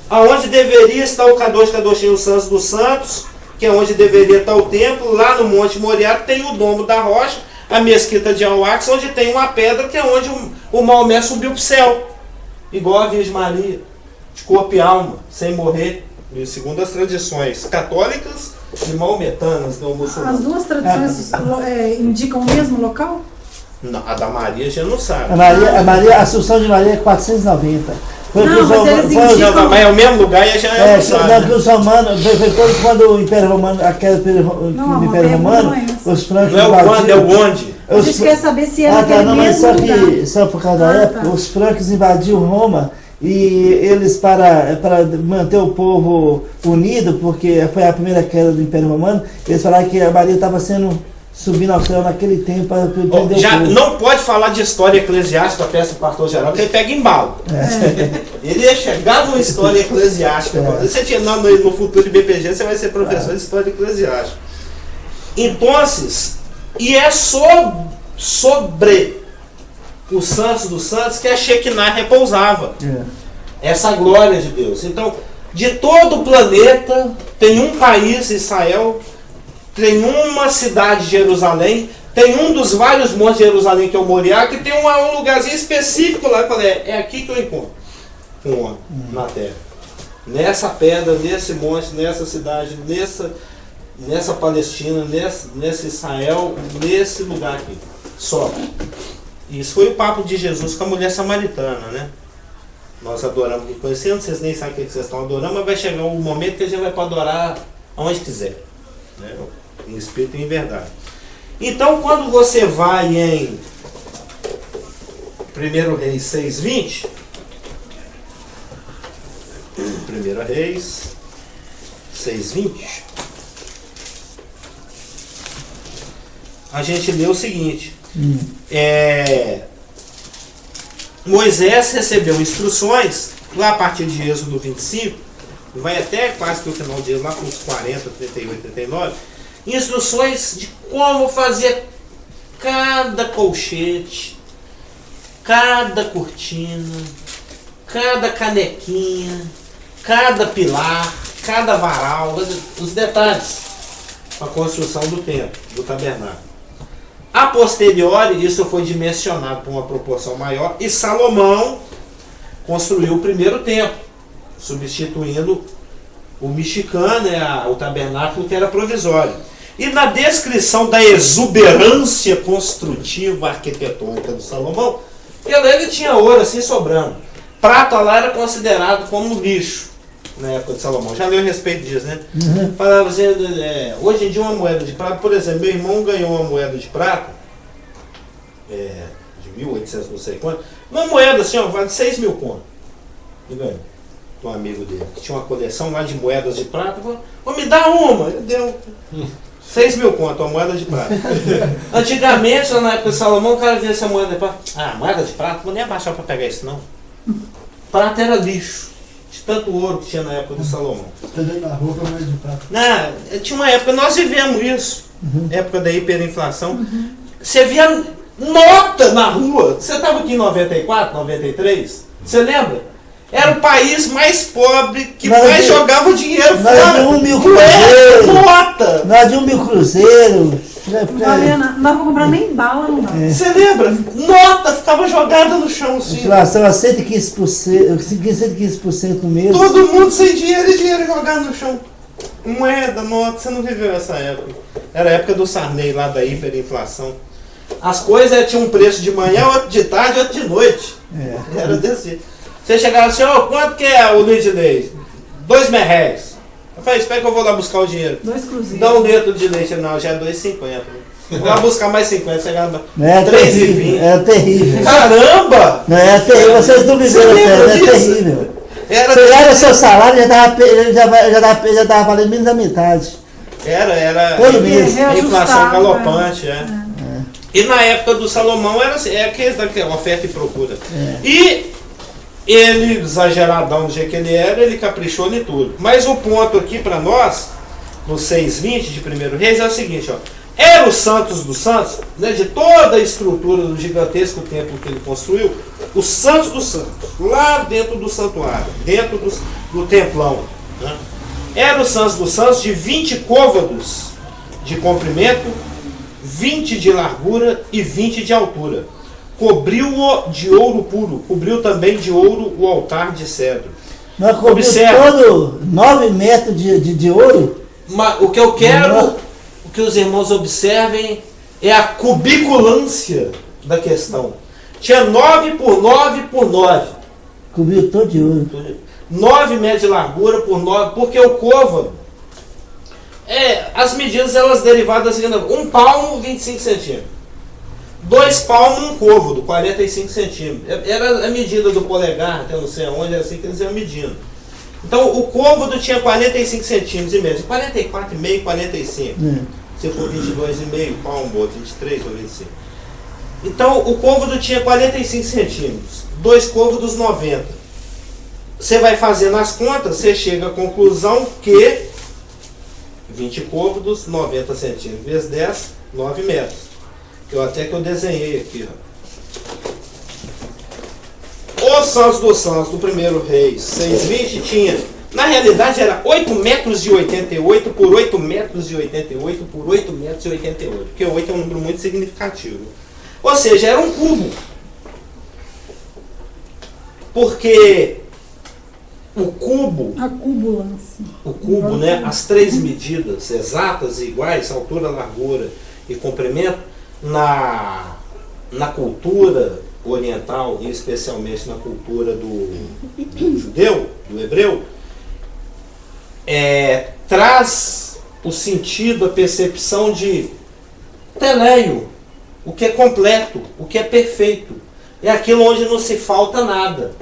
aonde deveria estar o Kadosh Kadoshem, o Santos dos Santos, que é onde deveria estar o templo, lá no Monte Moriá tem o domo da rocha, a mesquita de Al-Aqsa, onde tem uma pedra que é onde o Maomé subiu para o céu, igual a Virgem Maria, de corpo e alma, sem morrer, segundo as tradições católicas e maometanas, não muçulmanas. As duas tradições indicam o mesmo local? Não, a da Maria a gente não sabe. A Assunção de Maria é 490. Mas é o mesmo lugar e a gente não sabe. Os romanos, quando o Império Romano, Império Romano, os francos não é o quando, é o onde. A gente quer saber se é naquele mesmo lugar. Só por causa da época, os francos invadiram Roma e eles, para manter o povo unido, porque foi a primeira queda do Império Romano, eles falaram que a Maria estava subindo ao céu naquele tempo para prender já não pode falar de história eclesiástica, a peça do pastor geral, que ele pega embalo. Ele ia chegar numa história eclesiástica. Você tinha no futuro de BPG, você vai ser professor de história eclesiástica. Então, e é sobre os santos dos santos que a Shekinah repousava. Essa glória de Deus. Então, de todo o planeta, tem um país, Israel, tem uma cidade de Jerusalém, tem um dos vários montes de Jerusalém, que é o Moriá, que tem um lugarzinho específico lá, é aqui que eu encontro um homem na terra. Nessa pedra, nesse monte, nessa cidade, nessa Palestina, nesse Israel, nesse lugar aqui. Só. Isso foi o papo de Jesus com a mulher samaritana, né? Nós adoramos e conhecemos, vocês nem sabem o que vocês estão adorando, mas vai chegar um momento que a gente vai para adorar aonde quiser, né? Em espírito e em verdade. Então, quando você vai em 1 Reis 6:20, 1 Reis 6:20, a gente lê o seguinte: Moisés recebeu instruções, lá a partir de Êxodo 25, vai até quase que o final de Êxodo, lá para os 40, 38, 39, instruções de como fazer cada colchete, cada cortina, cada canequinha, cada pilar, cada varal, os detalhes para a construção do templo, do tabernáculo. A posteriori, isso foi dimensionado por uma proporção maior e Salomão construiu o primeiro templo, substituindo o Mexicano, o tabernáculo que era provisório. E na descrição da exuberância construtiva arquitetônica do Salomão, ele tinha ouro assim sobrando. Prata lá era considerado como lixo na época de Salomão. Já leu a respeito disso, né? Falava assim, hoje em dia uma moeda de prata, por exemplo, meu irmão ganhou uma moeda de prata, de 1800 não sei quanto, uma moeda assim, vale 6 mil contos. Ele ganhou. Um amigo dele, que tinha uma coleção lá de moedas de prata, falou, me dá uma. Ele deu 6 mil conto, uma moeda de prata. Antigamente, lá na época de Salomão, o cara via essa moeda de prata. Moeda de prata, não vou nem abaixar para pegar isso não. Prata era lixo, de tanto ouro que tinha na época de Salomão. Na rua, moeda de prata. Tinha uma época, nós vivemos isso, época da hiperinflação. Você via nota na rua. Você estava aqui em 94, 93, você lembra? Era o país mais pobre que mais jogava dinheiro fora. Nós de 1 mil cruzeiro. Nota! Nós de 1 mil cruzeiro. Não dá pra comprar nem bala, não dá. Você lembra? Nota ficava jogada no chão, assim. Inflação a 115% no mês. Todo mundo sem dinheiro e dinheiro jogado no chão. Moeda, nota, você não viveu essa época. Era a época do Sarney, lá da hiperinflação. As coisas tinham um preço de manhã, outro de tarde, outro de noite. Era desse jeito. Você chegava assim, quanto que é o litro de leite? 2 merréis. Eu falei, espera que eu vou lá buscar o dinheiro. 2 cruzeiros. Dá 1 litro de leite, não, já é 2,50. Vou lá buscar mais 50, chegava 3,20. É terrível. Caramba! Não, é terrível, vocês não viveram, é terrível. Você olha o seu salário, já tava valendo menos da metade. Era todo mês. A inflação galopante, E na época do Salomão era assim, aquela oferta e procura. E ele, exageradão do jeito que ele era, ele caprichou em tudo. Mas o ponto aqui para nós, no 6:20 de 1 Reis, é o seguinte, era os santos dos santos, né, de toda a estrutura do gigantesco templo que ele construiu, os santos dos santos, lá dentro do santuário, dentro do templão, né, eram os santos dos santos de 20 côvados de comprimento, 20 de largura e 20 de altura. Cobriu-o de ouro puro, cobriu também de ouro o altar de cedro. Nós cobriu todo 9 metros de ouro. Mas o que eu quero, o que os irmãos observem, é a cubiculância da questão. Tinha 9 por 9 por 9. Cobriu todo de ouro. 9 metros de largura por 9, porque o côvado, as medidas elas derivadas assim, 1 palmo, 25 centímetros. 2 palmos, um côvado, 45 centímetros. Era a medida do polegar, até não sei aonde, era assim que eles iam medindo. Então o côvado tinha 45 centímetros e meio, 44,5, 45. Se for 22,5, palmo, 23 ou 25. Então o côvado tinha 45 centímetros, 2 côvados 90. Você vai fazendo as contas, você chega à conclusão que 20 côvados, 90 centímetros, vezes 10, 9 metros. Até que eu desenhei aqui. Os santos dos santos do 1 Reis 6:20 tinha, na realidade era 8 metros e 88 por 8 metros e 88 por 8 metros e 88, porque 8 é um número muito significativo. Ou seja, era um cubo. Porque o cubo, a cúbula-se. O cubo, né, as 3 medidas exatas e iguais, altura, largura e comprimento, na cultura oriental e especialmente na cultura do judeu, do hebreu, traz o sentido, a percepção de teleio, o que é completo, o que é perfeito. É aquilo onde não se falta nada.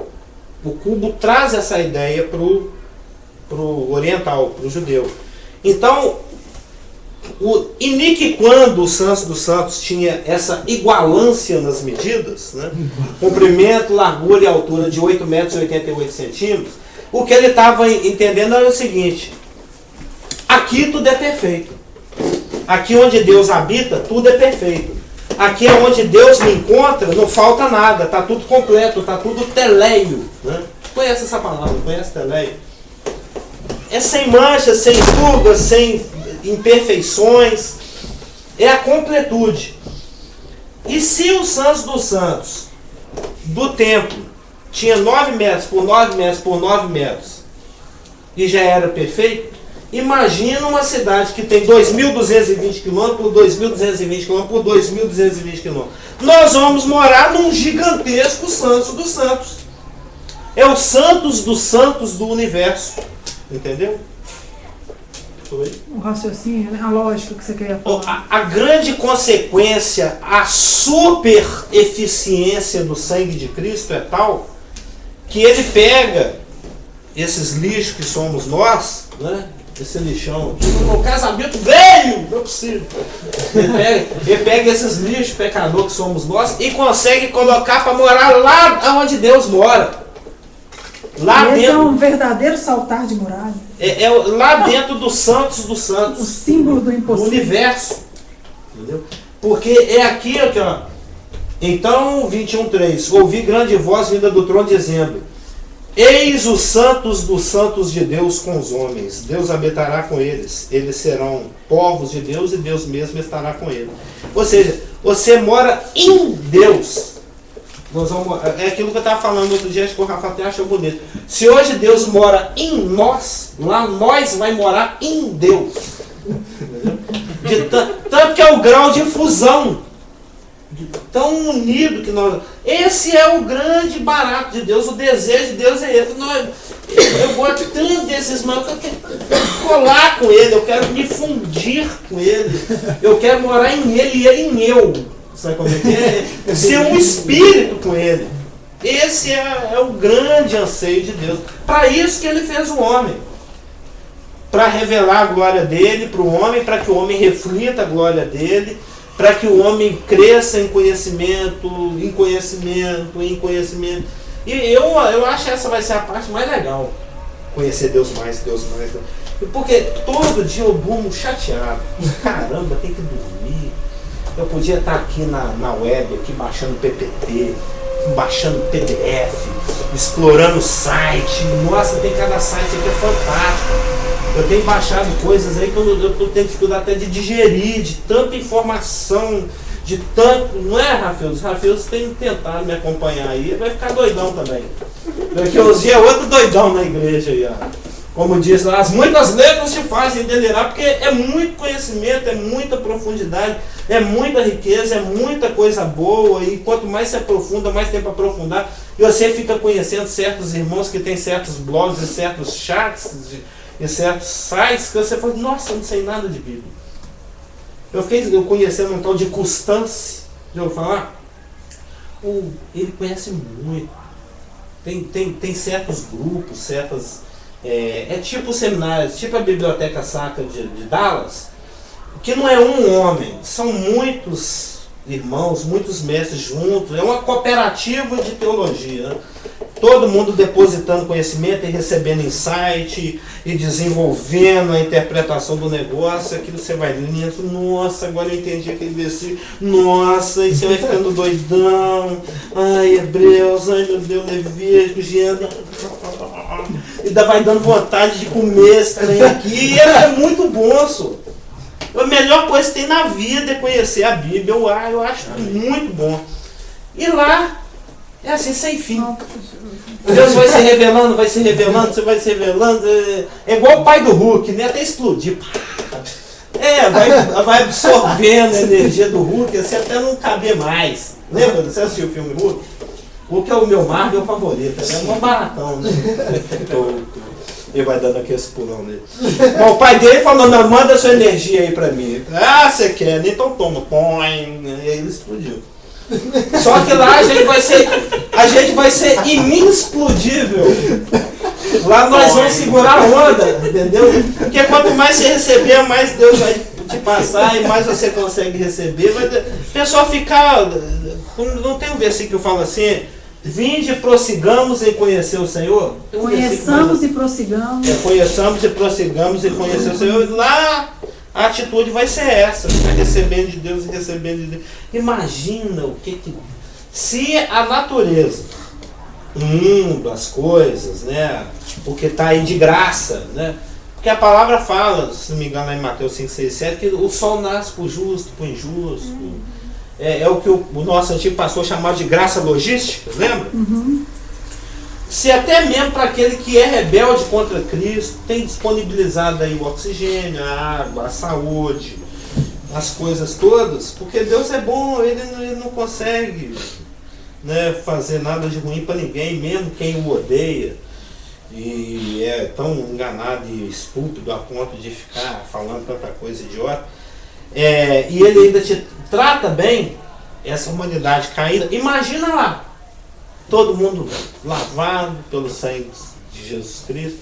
O cubo traz essa ideia para o oriental, para o judeu. Então, quando o Santos dos Santos tinha essa igualância nas medidas, né? Comprimento, largura e altura de 8 metros e 88 centímetros, o que ele estava entendendo era o seguinte: aqui tudo é perfeito. Aqui onde Deus habita, tudo é perfeito. Aqui é onde Deus me encontra, não falta nada, está tudo completo, está tudo teleio. Né? Conhece essa palavra? Conhece teleio? É sem manchas, sem rugas, sem imperfeições. É a completude. E se o Santos dos Santos do templo tinha 9 metros por 9 metros por 9 metros e já era perfeito, imagina uma cidade que tem 2.220 km por 2.220 km por 2.220 km. Nós vamos morar num gigantesco Santos dos Santos. É o Santos dos Santos do universo. Entendeu? Foi. O raciocínio, né? A lógica que você queria falar. A grande consequência, a super eficiência do sangue de Cristo é tal que ele pega esses lixos que somos nós, né? Esse lixão aqui, no casamento veio, não é possível. Ele pega esses lixos pecador que somos nós e consegue colocar para morar lá onde Deus mora. Lá esse dentro, é um verdadeiro saltar de muralha. é lá dentro dos Santos dos Santos. O símbolo do Do impossível. universo. Entendeu? Porque é aqui, ó. Então, 21:3. Ouvi grande voz vinda do trono dizendo: eis os santos dos santos de Deus com os homens. Deus habitará com eles. Eles serão povos de Deus e Deus mesmo estará com eles. Ou seja, você mora em Deus. É aquilo que eu estava falando outro dia, acho que o Rafa até achou bonito. Se hoje Deus mora em nós, lá nós vai morar em Deus. Tanto que é o grau de fusão. Tão unido que nós... Esse é o grande barato de Deus, o desejo de Deus é esse. Eu gosto tanto desses irmãos que eu quero colar com ele, eu quero me fundir com ele, eu quero morar em ele e ele em eu. Sabe como é que é? Ser um espírito com ele. Esse é o grande anseio de Deus. Para isso que ele fez o homem. Para revelar a glória dele para o homem, para que o homem reflita a glória dele, para que o homem cresça em conhecimento, em conhecimento, em conhecimento. E eu acho que essa vai ser a parte mais legal. Conhecer Deus mais, Deus mais. Porque todo dia eu durmo chateado. Caramba, tem que dormir. Eu podia estar aqui na web, aqui baixando PPT, baixando PDF, explorando o site. Nossa, tem cada site aqui, é fantástico. Eu tenho baixado coisas aí que eu tenho dificuldade até de digerir, de tanta informação, de tanto... Não é, Rafael? Os Rafael têm tentado me acompanhar aí, vai ficar doidão também. Daqui uns dias é outro doidão na igreja aí, ó. Como diz lá, as muitas letras te fazem delirar, porque é muito conhecimento, é muita profundidade, é muita riqueza, é muita coisa boa, e quanto mais se aprofunda, mais tem para aprofundar, e você fica conhecendo certos irmãos que têm certos blogs e certos chats e certos sites, que você fala, nossa, eu não sei nada de Bíblia. Eu fiquei conhecendo um tal de Constance, já ouviu falar? Ele conhece muito, tem certos grupos, certas... É tipo seminários, tipo a Biblioteca Sacra de Dallas, que não é um homem, são muitos irmãos, muitos mestres juntos, é uma cooperativa de teologia, né? Todo mundo depositando conhecimento e recebendo insight e desenvolvendo a interpretação do negócio. Aquilo você vai lendo, nossa, agora eu entendi aquele versículo, nossa, e você vai ficando doidão, ai, Hebreus, ai meu Deus, Levítico, Gênesis, e vai dando vontade de comer esse trem aqui, e é muito bom, senhor. A melhor coisa que tem na vida é conhecer a Bíblia, eu acho muito bom. E lá, é assim, sem fim. Deus vai se revelando, você vai se revelando. É igual o pai do Hulk, né? Até explodir. Vai absorvendo a energia do Hulk, assim, até não caber mais. Lembra? Você assistiu o filme Hulk? Hulk é o meu Marvel favorito, é um baratão, né? Ele vai dando aquele pulão nele. Bom, o pai dele falou, não, manda sua energia aí pra mim. Ah, você quer? Então toma. Põe. E aí ele explodiu. Só que lá a gente vai ser inexplodível. Lá nós vamos segurar a onda, entendeu? Porque quanto mais você receber, mais Deus vai te passar e mais você consegue receber. Mas o pessoal fica. Não tem um versículo que fala assim: vinde e prossigamos em conhecer o Senhor? Conheçamos e prossigamos. Conheçamos e prossigamos em conhecer o Senhor. Lá a atitude vai ser essa: recebendo de Deus e recebendo de Deus. Imagina o que. Se a natureza, o mundo, as coisas, né? O que está aí de graça, né? Porque a palavra fala, se não me engano, lá em Mateus 5, 6, 7, que o sol nasce para o justo, para o injusto. É o que o nosso antigo pastor chamava de graça logística, lembra? Se até mesmo para aquele que é rebelde contra Cristo, tem disponibilizado aí o oxigênio, a água, a saúde, as coisas todas, porque Deus é bom, ele não consegue, né, fazer nada de ruim para ninguém, mesmo quem o odeia. E é tão enganado e estúpido a ponto de ficar falando tanta coisa idiota. E ele ainda te trata bem essa humanidade caída. Imagina lá, todo mundo lavado pelo sangue de Jesus Cristo,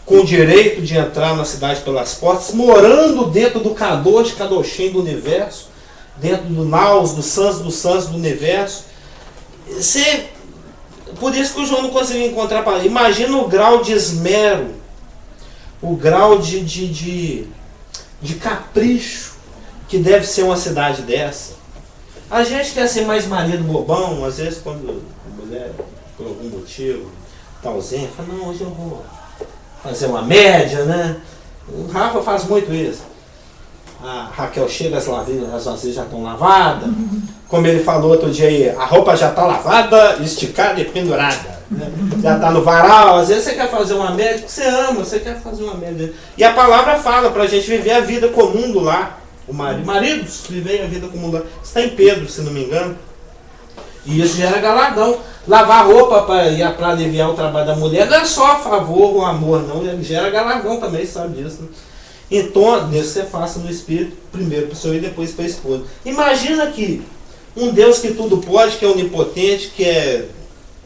com o direito de entrar na cidade pelas portas, morando dentro do Kadosh, Kadoshim do universo, dentro do Naus, do Sans do universo. Por isso que o João não conseguiu encontrar a palavra. Imagina o grau de esmero, o grau de capricho que deve ser uma cidade dessa. A gente quer ser mais marido bobão, às vezes quando a mulher, por algum motivo, está ausente, fala, não, hoje eu vou fazer uma média, né? O Rafa faz muito isso. A Raquel chega, as vasilhas já estão lavadas. Como ele falou outro dia aí, a roupa já está lavada, esticada e pendurada, né? Já está no varal. Às vezes você quer fazer uma média que você ama, você quer fazer uma média. E a palavra fala para a gente viver a vida comum do lar. O maridos vivem a vida comum do lar. Está em Pedro, se não me engano. E isso gera galardão. Lavar roupa para aliviar o trabalho da mulher não é só a favor ou amor, não. Ele gera galardão também, sabe disso, né? Então, Deus você faça no Espírito, primeiro para o Senhor e depois para a esposa. Imagina que um Deus que tudo pode, que é onipotente, que é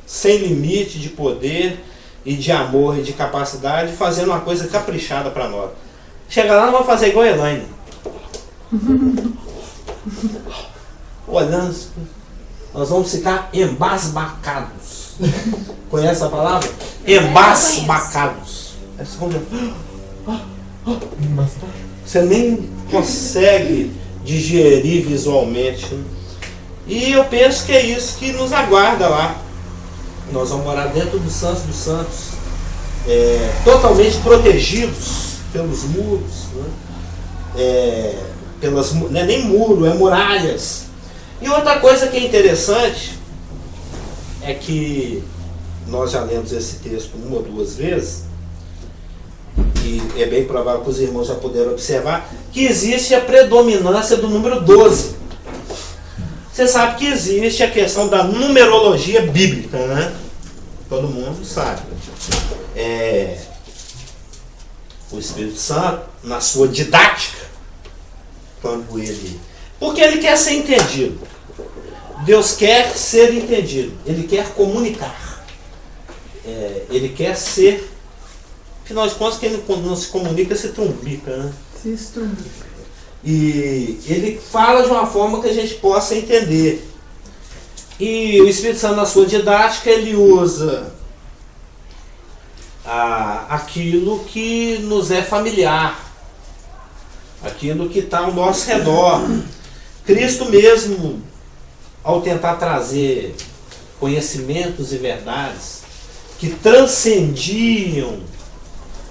sem limite de poder e de amor e de capacidade, fazendo uma coisa caprichada para nós. Chega lá, não vamos fazer igual a Elaine. Olhando, nós vamos ficar embasbacados. Conhece a palavra? Embasbacados. Você nem consegue digerir visualmente, né? E eu penso que é isso que nos aguarda lá. Nós vamos morar dentro do Santos dos Santos, totalmente protegidos pelos muros, né? Não é nem muro, é muralhas. E outra coisa que é interessante é que nós já lemos esse texto uma ou duas vezes, e é bem provável que os irmãos já puderam observar que existe a predominância do número 12. Você sabe que existe a questão da numerologia bíblica, né? Todo mundo sabe. O Espírito Santo, na sua didática, porque ele quer ser entendido. Deus quer ser entendido. Ele quer comunicar. Ele quer ser. Afinal de contas, quem não se comunica se trumbica, né? Se estrumbica. E ele fala de uma forma que a gente possa entender. E o Espírito Santo, na sua didática, ele usa aquilo que nos é familiar, aquilo que está ao nosso redor. Cristo mesmo, ao tentar trazer conhecimentos e verdades que transcendiam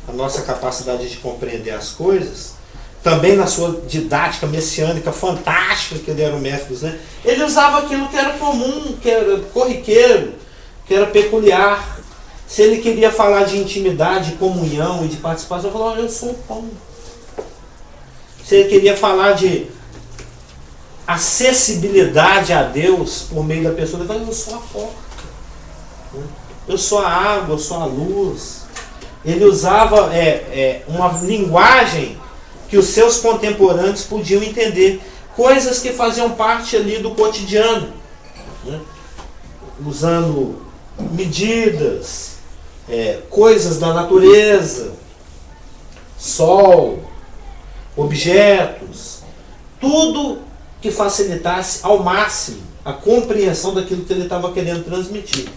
a nossa capacidade de compreender as coisas, também na sua didática messiânica fantástica, que ele era o mestre, né? Ele usava aquilo que era comum, que era corriqueiro, que era peculiar. Se ele queria falar de intimidade, de comunhão e de participação, ele falou, eu sou o pão. Se ele queria falar de acessibilidade a Deus por meio da pessoa, ele falou, eu sou a porta, eu sou a água, eu sou a luz. Ele usava uma linguagem que os seus contemporâneos podiam entender, coisas que faziam parte ali do cotidiano, né? Usando medidas, coisas da natureza, sol, objetos, tudo que facilitasse ao máximo a compreensão daquilo que ele estava querendo transmitir.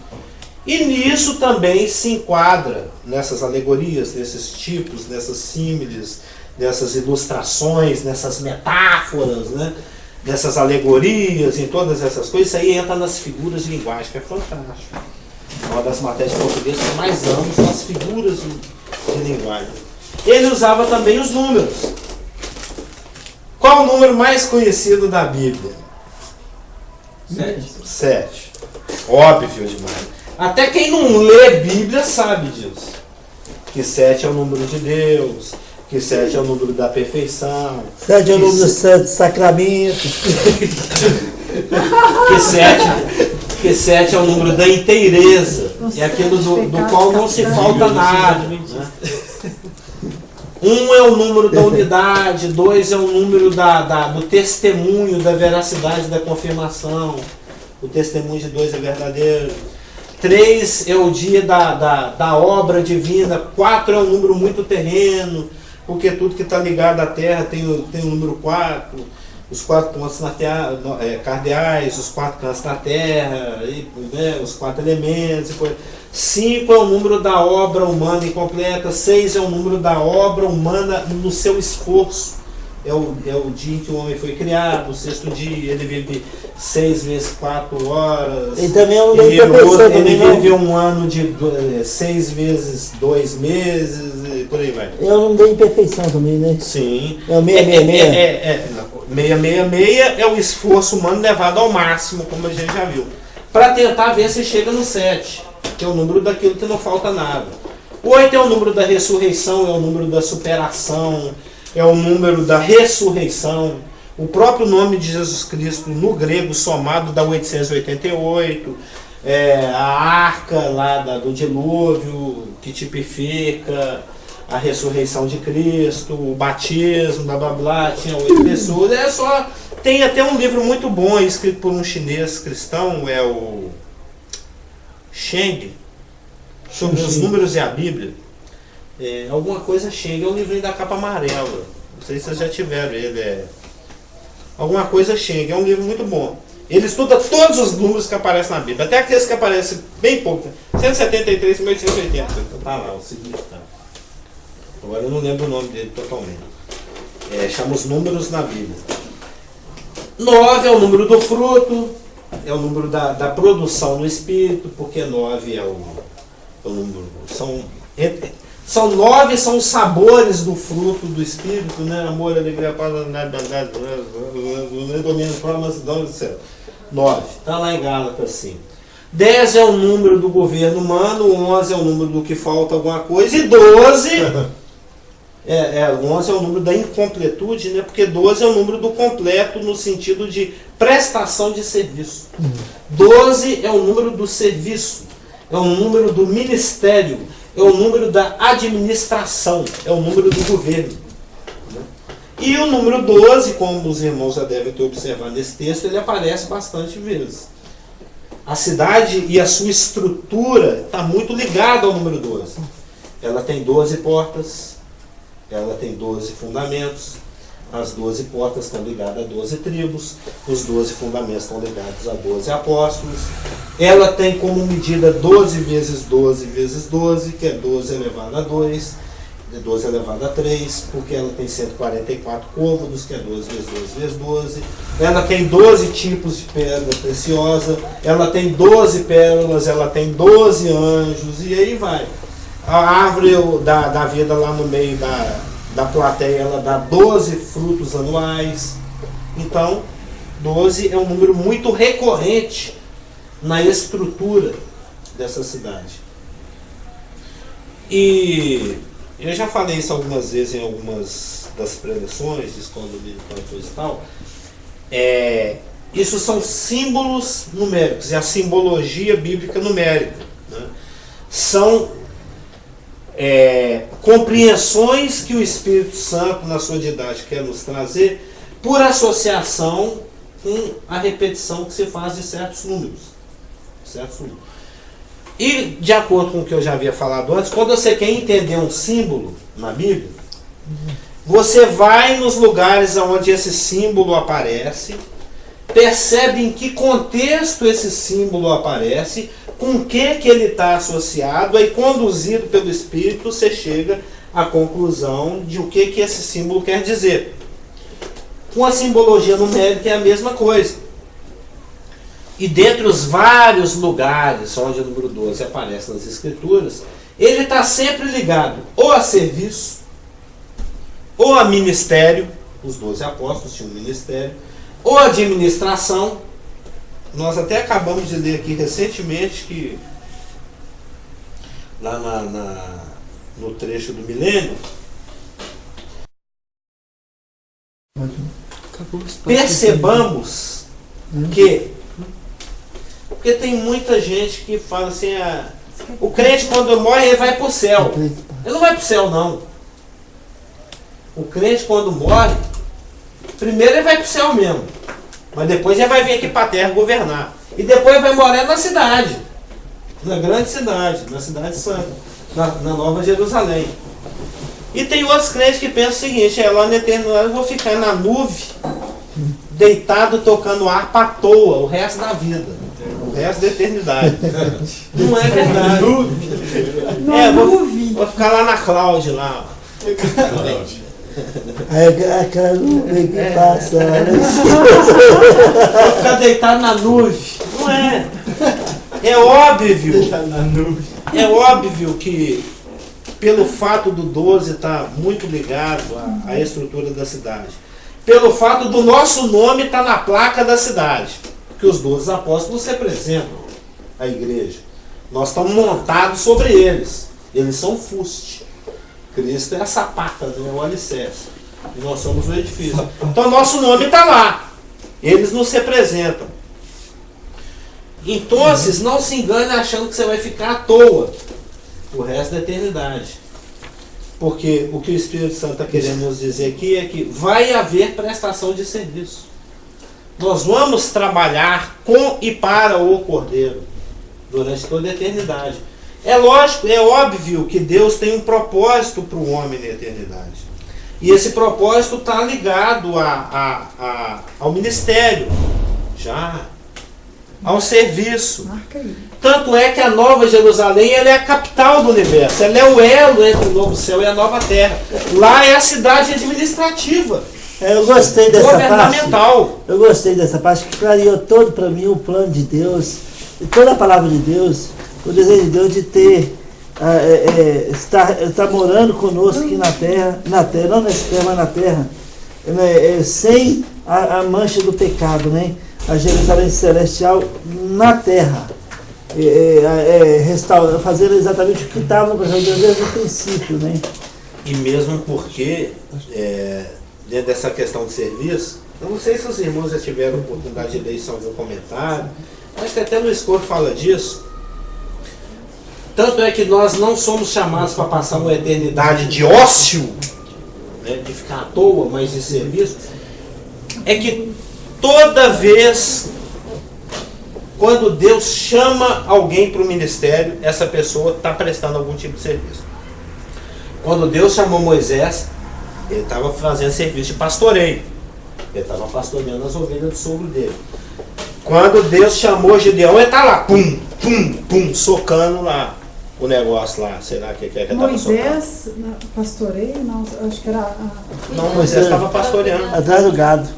E nisso também se enquadra, nessas alegorias, nesses tipos, nessas símiles, nessas ilustrações, nessas metáforas, né? Nessas alegorias, em todas essas coisas. Isso aí entra nas figuras de linguagem, que é fantástico. Uma das matérias portuguesas que eu mais amo são as figuras de linguagem. Ele usava também os números. Qual o número mais conhecido da Bíblia? 7. Óbvio demais. Até quem não lê Bíblia sabe disso. Que 7 é o número de Deus, que 7 é o número da perfeição. 7 é o número do sacramento. Que 7 é o número da inteireza. É aquilo do qual não se falta nada. Né? 1 é o número da unidade, 2 é o número do testemunho, da veracidade, da confirmação. O testemunho de 2 é verdadeiro. 3 é o dia da obra divina. 4 é um número muito terreno, porque tudo que está ligado à terra tem o número 4. Os 4 pontos na terra, cardeais, os 4 cantos na terra, né, os 4 elementos. 5 é o número da obra humana incompleta. 6 é o número da obra humana no seu esforço. É o dia em que o homem foi criado, o 6º dia. Ele vive 6 vezes 4 horas. E também é um número da pessoa. Ele vive um ano de 6 vezes 2 meses, e por aí vai. É um número da imperfeição também, né? Sim. É o 666. 666 é o esforço humano levado ao máximo, como a gente já viu. Para tentar ver se chega no 7, que é o número daquilo que não falta nada. O 8 é o número da ressurreição, é o número da superação, é o número da ressurreição. O próprio nome de Jesus Cristo no grego somado dá 888. A arca lá do dilúvio, que tipifica a ressurreição de Cristo, o batismo, blá blá blá, tinha 8 pessoas. Tem até um livro muito bom escrito por um chinês cristão, é o Sheng, sobre os números e a Bíblia. Alguma coisa Sheng, é um livrinho da capa amarela. Não sei se vocês já tiveram ele. Alguma coisa Sheng, é um livro muito bom. Ele estuda todos os números que aparecem na Bíblia, até aqueles que aparecem bem pouco. 173 e 1880. Então tá lá, o significado. Agora eu não lembro o nome dele totalmente. Chama os números na Bíblia. 9 é o número do fruto, é o número da produção no espírito, porque 9 é o número. São 9 são os sabores do fruto do espírito, né? Amor, alegria, paz, domínio, mansidão, etc. 9. Está lá em Gálatas, sim. 10 é o número do governo humano, 11 é o número do que falta alguma coisa, e 12... 11 é o número da incompletude, né? Porque 12 é o número do completo no sentido de prestação de serviço. 12 é o número do serviço, é o número do ministério, é o número da administração, é o número do governo. Né? E o número 12, como os irmãos já devem ter observado nesse texto, ele aparece bastante vezes. A cidade e a sua estrutura está muito ligada ao número 12. Ela tem 12 portas. Ela tem 12 fundamentos, as 12 portas estão ligadas a 12 tribos, os 12 fundamentos estão ligados a 12 apóstolos. Ela tem como medida 12 vezes 12 vezes 12, que é 12 elevado a 2, 12 elevado a 3, porque ela tem 144 côvados, que é 12 vezes 12 vezes 12. Ela tem 12 tipos de pedra preciosa, ela tem 12 pérolas, ela tem 12 anjos, e aí vai. A árvore da vida lá no meio da plateia, ela dá 12 frutos anuais. Então, 12 é um número muito recorrente na estrutura dessa cidade. E eu já falei isso algumas vezes em algumas das preleções de escola dominical e coisa e tal. Isso são símbolos numéricos, é a simbologia bíblica numérica. Né? São compreensões que o Espírito Santo, na sua didática, quer nos trazer por associação com a repetição que se faz de certos números. E, de acordo com o que eu já havia falado antes, quando você quer entender um símbolo na Bíblia, Você vai nos lugares onde esse símbolo aparece, percebe em que contexto esse símbolo aparece, com que ele está associado, aí conduzido pelo Espírito você chega à conclusão de o que esse símbolo quer dizer. Com a simbologia numérica é a mesma coisa. E dentre os vários lugares onde o número 12 aparece nas Escrituras, ele está sempre ligado ou a serviço, ou a ministério, os 12 apóstolos tinham um ministério, ou a administração. Nós até acabamos de ler aqui recentemente que lá no trecho do milênio, percebamos que, porque tem muita gente que fala assim, o crente quando morre ele vai para o céu. Ele não vai para o céu não. O crente quando morre, primeiro ele vai para o céu mesmo, mas depois ele vai vir aqui para a terra governar. E depois vai morar na cidade, na grande cidade, na cidade santa, na Nova Jerusalém. E tem outros crentes que pensam o seguinte, lá na eternidade eu vou ficar na nuvem, deitado tocando harpa à toa, o resto da vida, o resto da eternidade. Não é verdade. Vou ficar lá na cloud lá. Aquela nuvem que passa. Vou ficar deitado na nuvem. Não é. É óbvio. É óbvio que pelo fato do 12 estar muito ligado à estrutura da cidade, pelo fato do nosso nome estar na placa da cidade, que os 12 apóstolos representam a igreja. Nós estamos montados sobre eles. Eles são fuste. Cristo é a sapata, né? O alicerce. E nós somos o edifício. Então nosso nome está lá. Eles nos representam. Então, não se engane achando que você vai ficar à toa o resto da eternidade. Porque o que o Espírito Santo está querendo nos dizer aqui é que vai haver prestação de serviço. Nós vamos trabalhar com e para o Cordeiro durante toda a eternidade. É lógico, é óbvio que Deus tem um propósito para o homem na eternidade. E esse propósito está ligado ao ministério, ao serviço. Tanto é que a Nova Jerusalém ela é a capital do universo, ela é o elo entre o novo céu e a nova terra. Lá é a cidade administrativa. Eu gostei dessa governamental. Parte. Eu gostei dessa parte que clareou todo para mim o plano de Deus, e toda a palavra de Deus, o desejo de Deus de ter, estar morando conosco aqui na terra, não nessa terra, mas na terra, sem a mancha do pecado, né? A Jerusalém celestial na terra, fazendo exatamente o que estava no projeto de Deus desde o princípio, né? E mesmo porque, dentro dessa questão de serviço, eu não sei se os irmãos já tiveram oportunidade de ler isso em algum comentário, acho que até Luiz Couto fala disso. Tanto é que nós não somos chamados para passar uma eternidade de ócio, né, de ficar à toa, mas de serviço. É que toda vez, quando Deus chama alguém para o ministério, essa pessoa está prestando algum tipo de serviço. Quando Deus chamou Moisés, ele estava fazendo serviço de pastoreio. Ele estava pastoreando as ovelhas do sogro dele. Quando Deus chamou Gideão, ele está lá, pum, pum, pum, socando lá o negócio lá. Será que ele estava socando? Moisés, pastoreio? Não, acho que era... Não, Moisés estava pastoreando. Atrás do gado,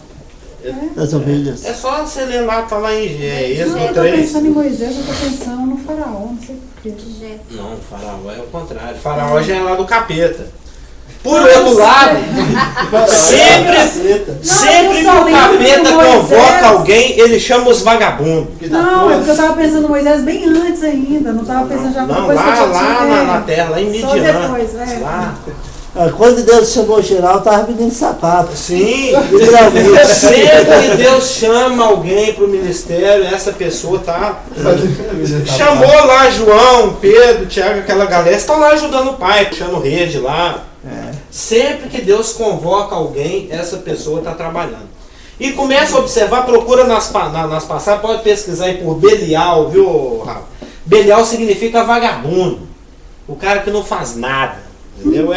das ovelhas. É só você ler lá, tá lá em Êxodo eu estou 3. pensando em Moisés, eu estou pensando no faraó, não sei porquê. Não, o faraó é o contrário. O faraó já é lá do capeta. Por outro lado, sempre que o capeta convoca alguém, ele chama os vagabundos. Não, é porque eu estava pensando no Moisés bem antes ainda, não estava pensando já Não, depois que eu já tinha, na terra, lá em Midian. Só depois, Lá. Quando Deus chamou geral, estava pedindo sapato. Sim, Literalmente. sempre que Deus chama alguém para o ministério, essa pessoa tá. Chamou lá João, Pedro, Tiago, aquela galera, estão lá ajudando o pai, puxando rede lá. Sempre que Deus convoca alguém, essa pessoa está trabalhando. E começa a observar, procura nas passagens, pode pesquisar aí por Belial, viu, Rafa? Belial significa vagabundo. O cara que não faz nada. Entendeu?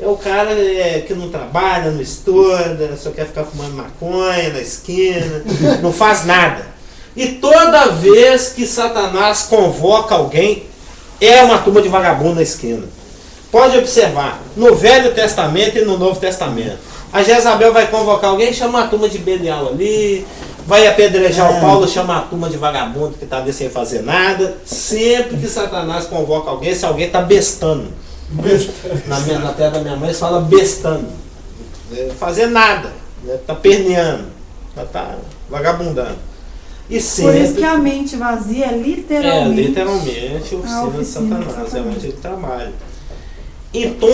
É o cara que não trabalha, não estuda, só quer ficar fumando maconha na esquina, não faz nada. E toda vez que Satanás convoca alguém, é uma turma de vagabundo na esquina. Pode observar, no Velho Testamento e no Novo Testamento. A Jezabel vai convocar alguém, chama uma turma de Belial ali, vai apedrejar o Paulo, chama a turma de vagabundo que está ali sem fazer nada. Sempre que Satanás convoca alguém, se alguém está bestando. Na terra da minha mãe se fala bestando. Fazer nada. Está perneando. Está vagabundando. E sempre, Por isso que a mente vazia é literalmente. Literalmente a oficina de Satanás. É onde ele trabalha. Então,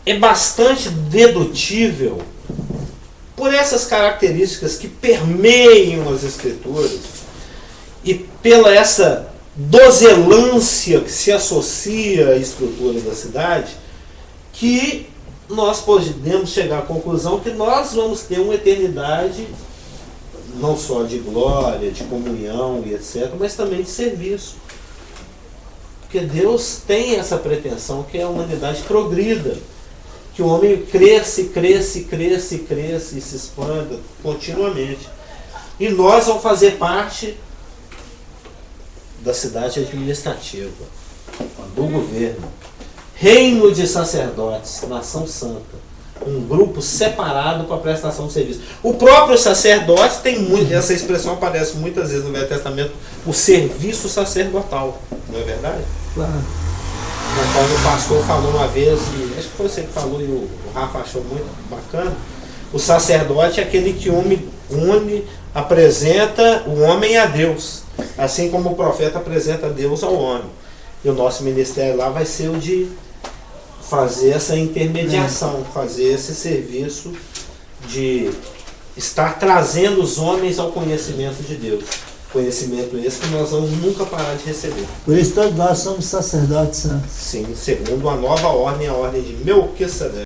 é bastante dedutível por essas características que permeiam as escrituras e pela essa dozelância que se associa à estrutura da cidade, que nós podemos chegar à conclusão que nós vamos ter uma eternidade não só de glória, de comunhão e etc., mas também de serviço. Porque Deus tem essa pretensão que a humanidade progrida, que o homem cresce e se expanda continuamente. E nós vamos fazer parte da cidade administrativa, do governo, reino de sacerdotes, nação santa, um grupo separado para a prestação de serviço. O próprio sacerdote tem muito, essa expressão aparece muitas vezes no Velho Testamento, o serviço sacerdotal, não é verdade? Claro. Conforme o pastor falou uma vez, e acho que foi você que falou e o Rafa achou muito bacana, o sacerdote é aquele que apresenta o homem a Deus, assim como o profeta apresenta Deus ao homem. E o nosso ministério lá vai ser o de fazer essa intermediação, fazer esse serviço de estar trazendo os homens ao conhecimento de Deus. Conhecimento esse que nós vamos nunca parar de receber. Por isso todos nós somos sacerdotes santos. Sim, segundo a nova ordem, a ordem de Melquisedeque.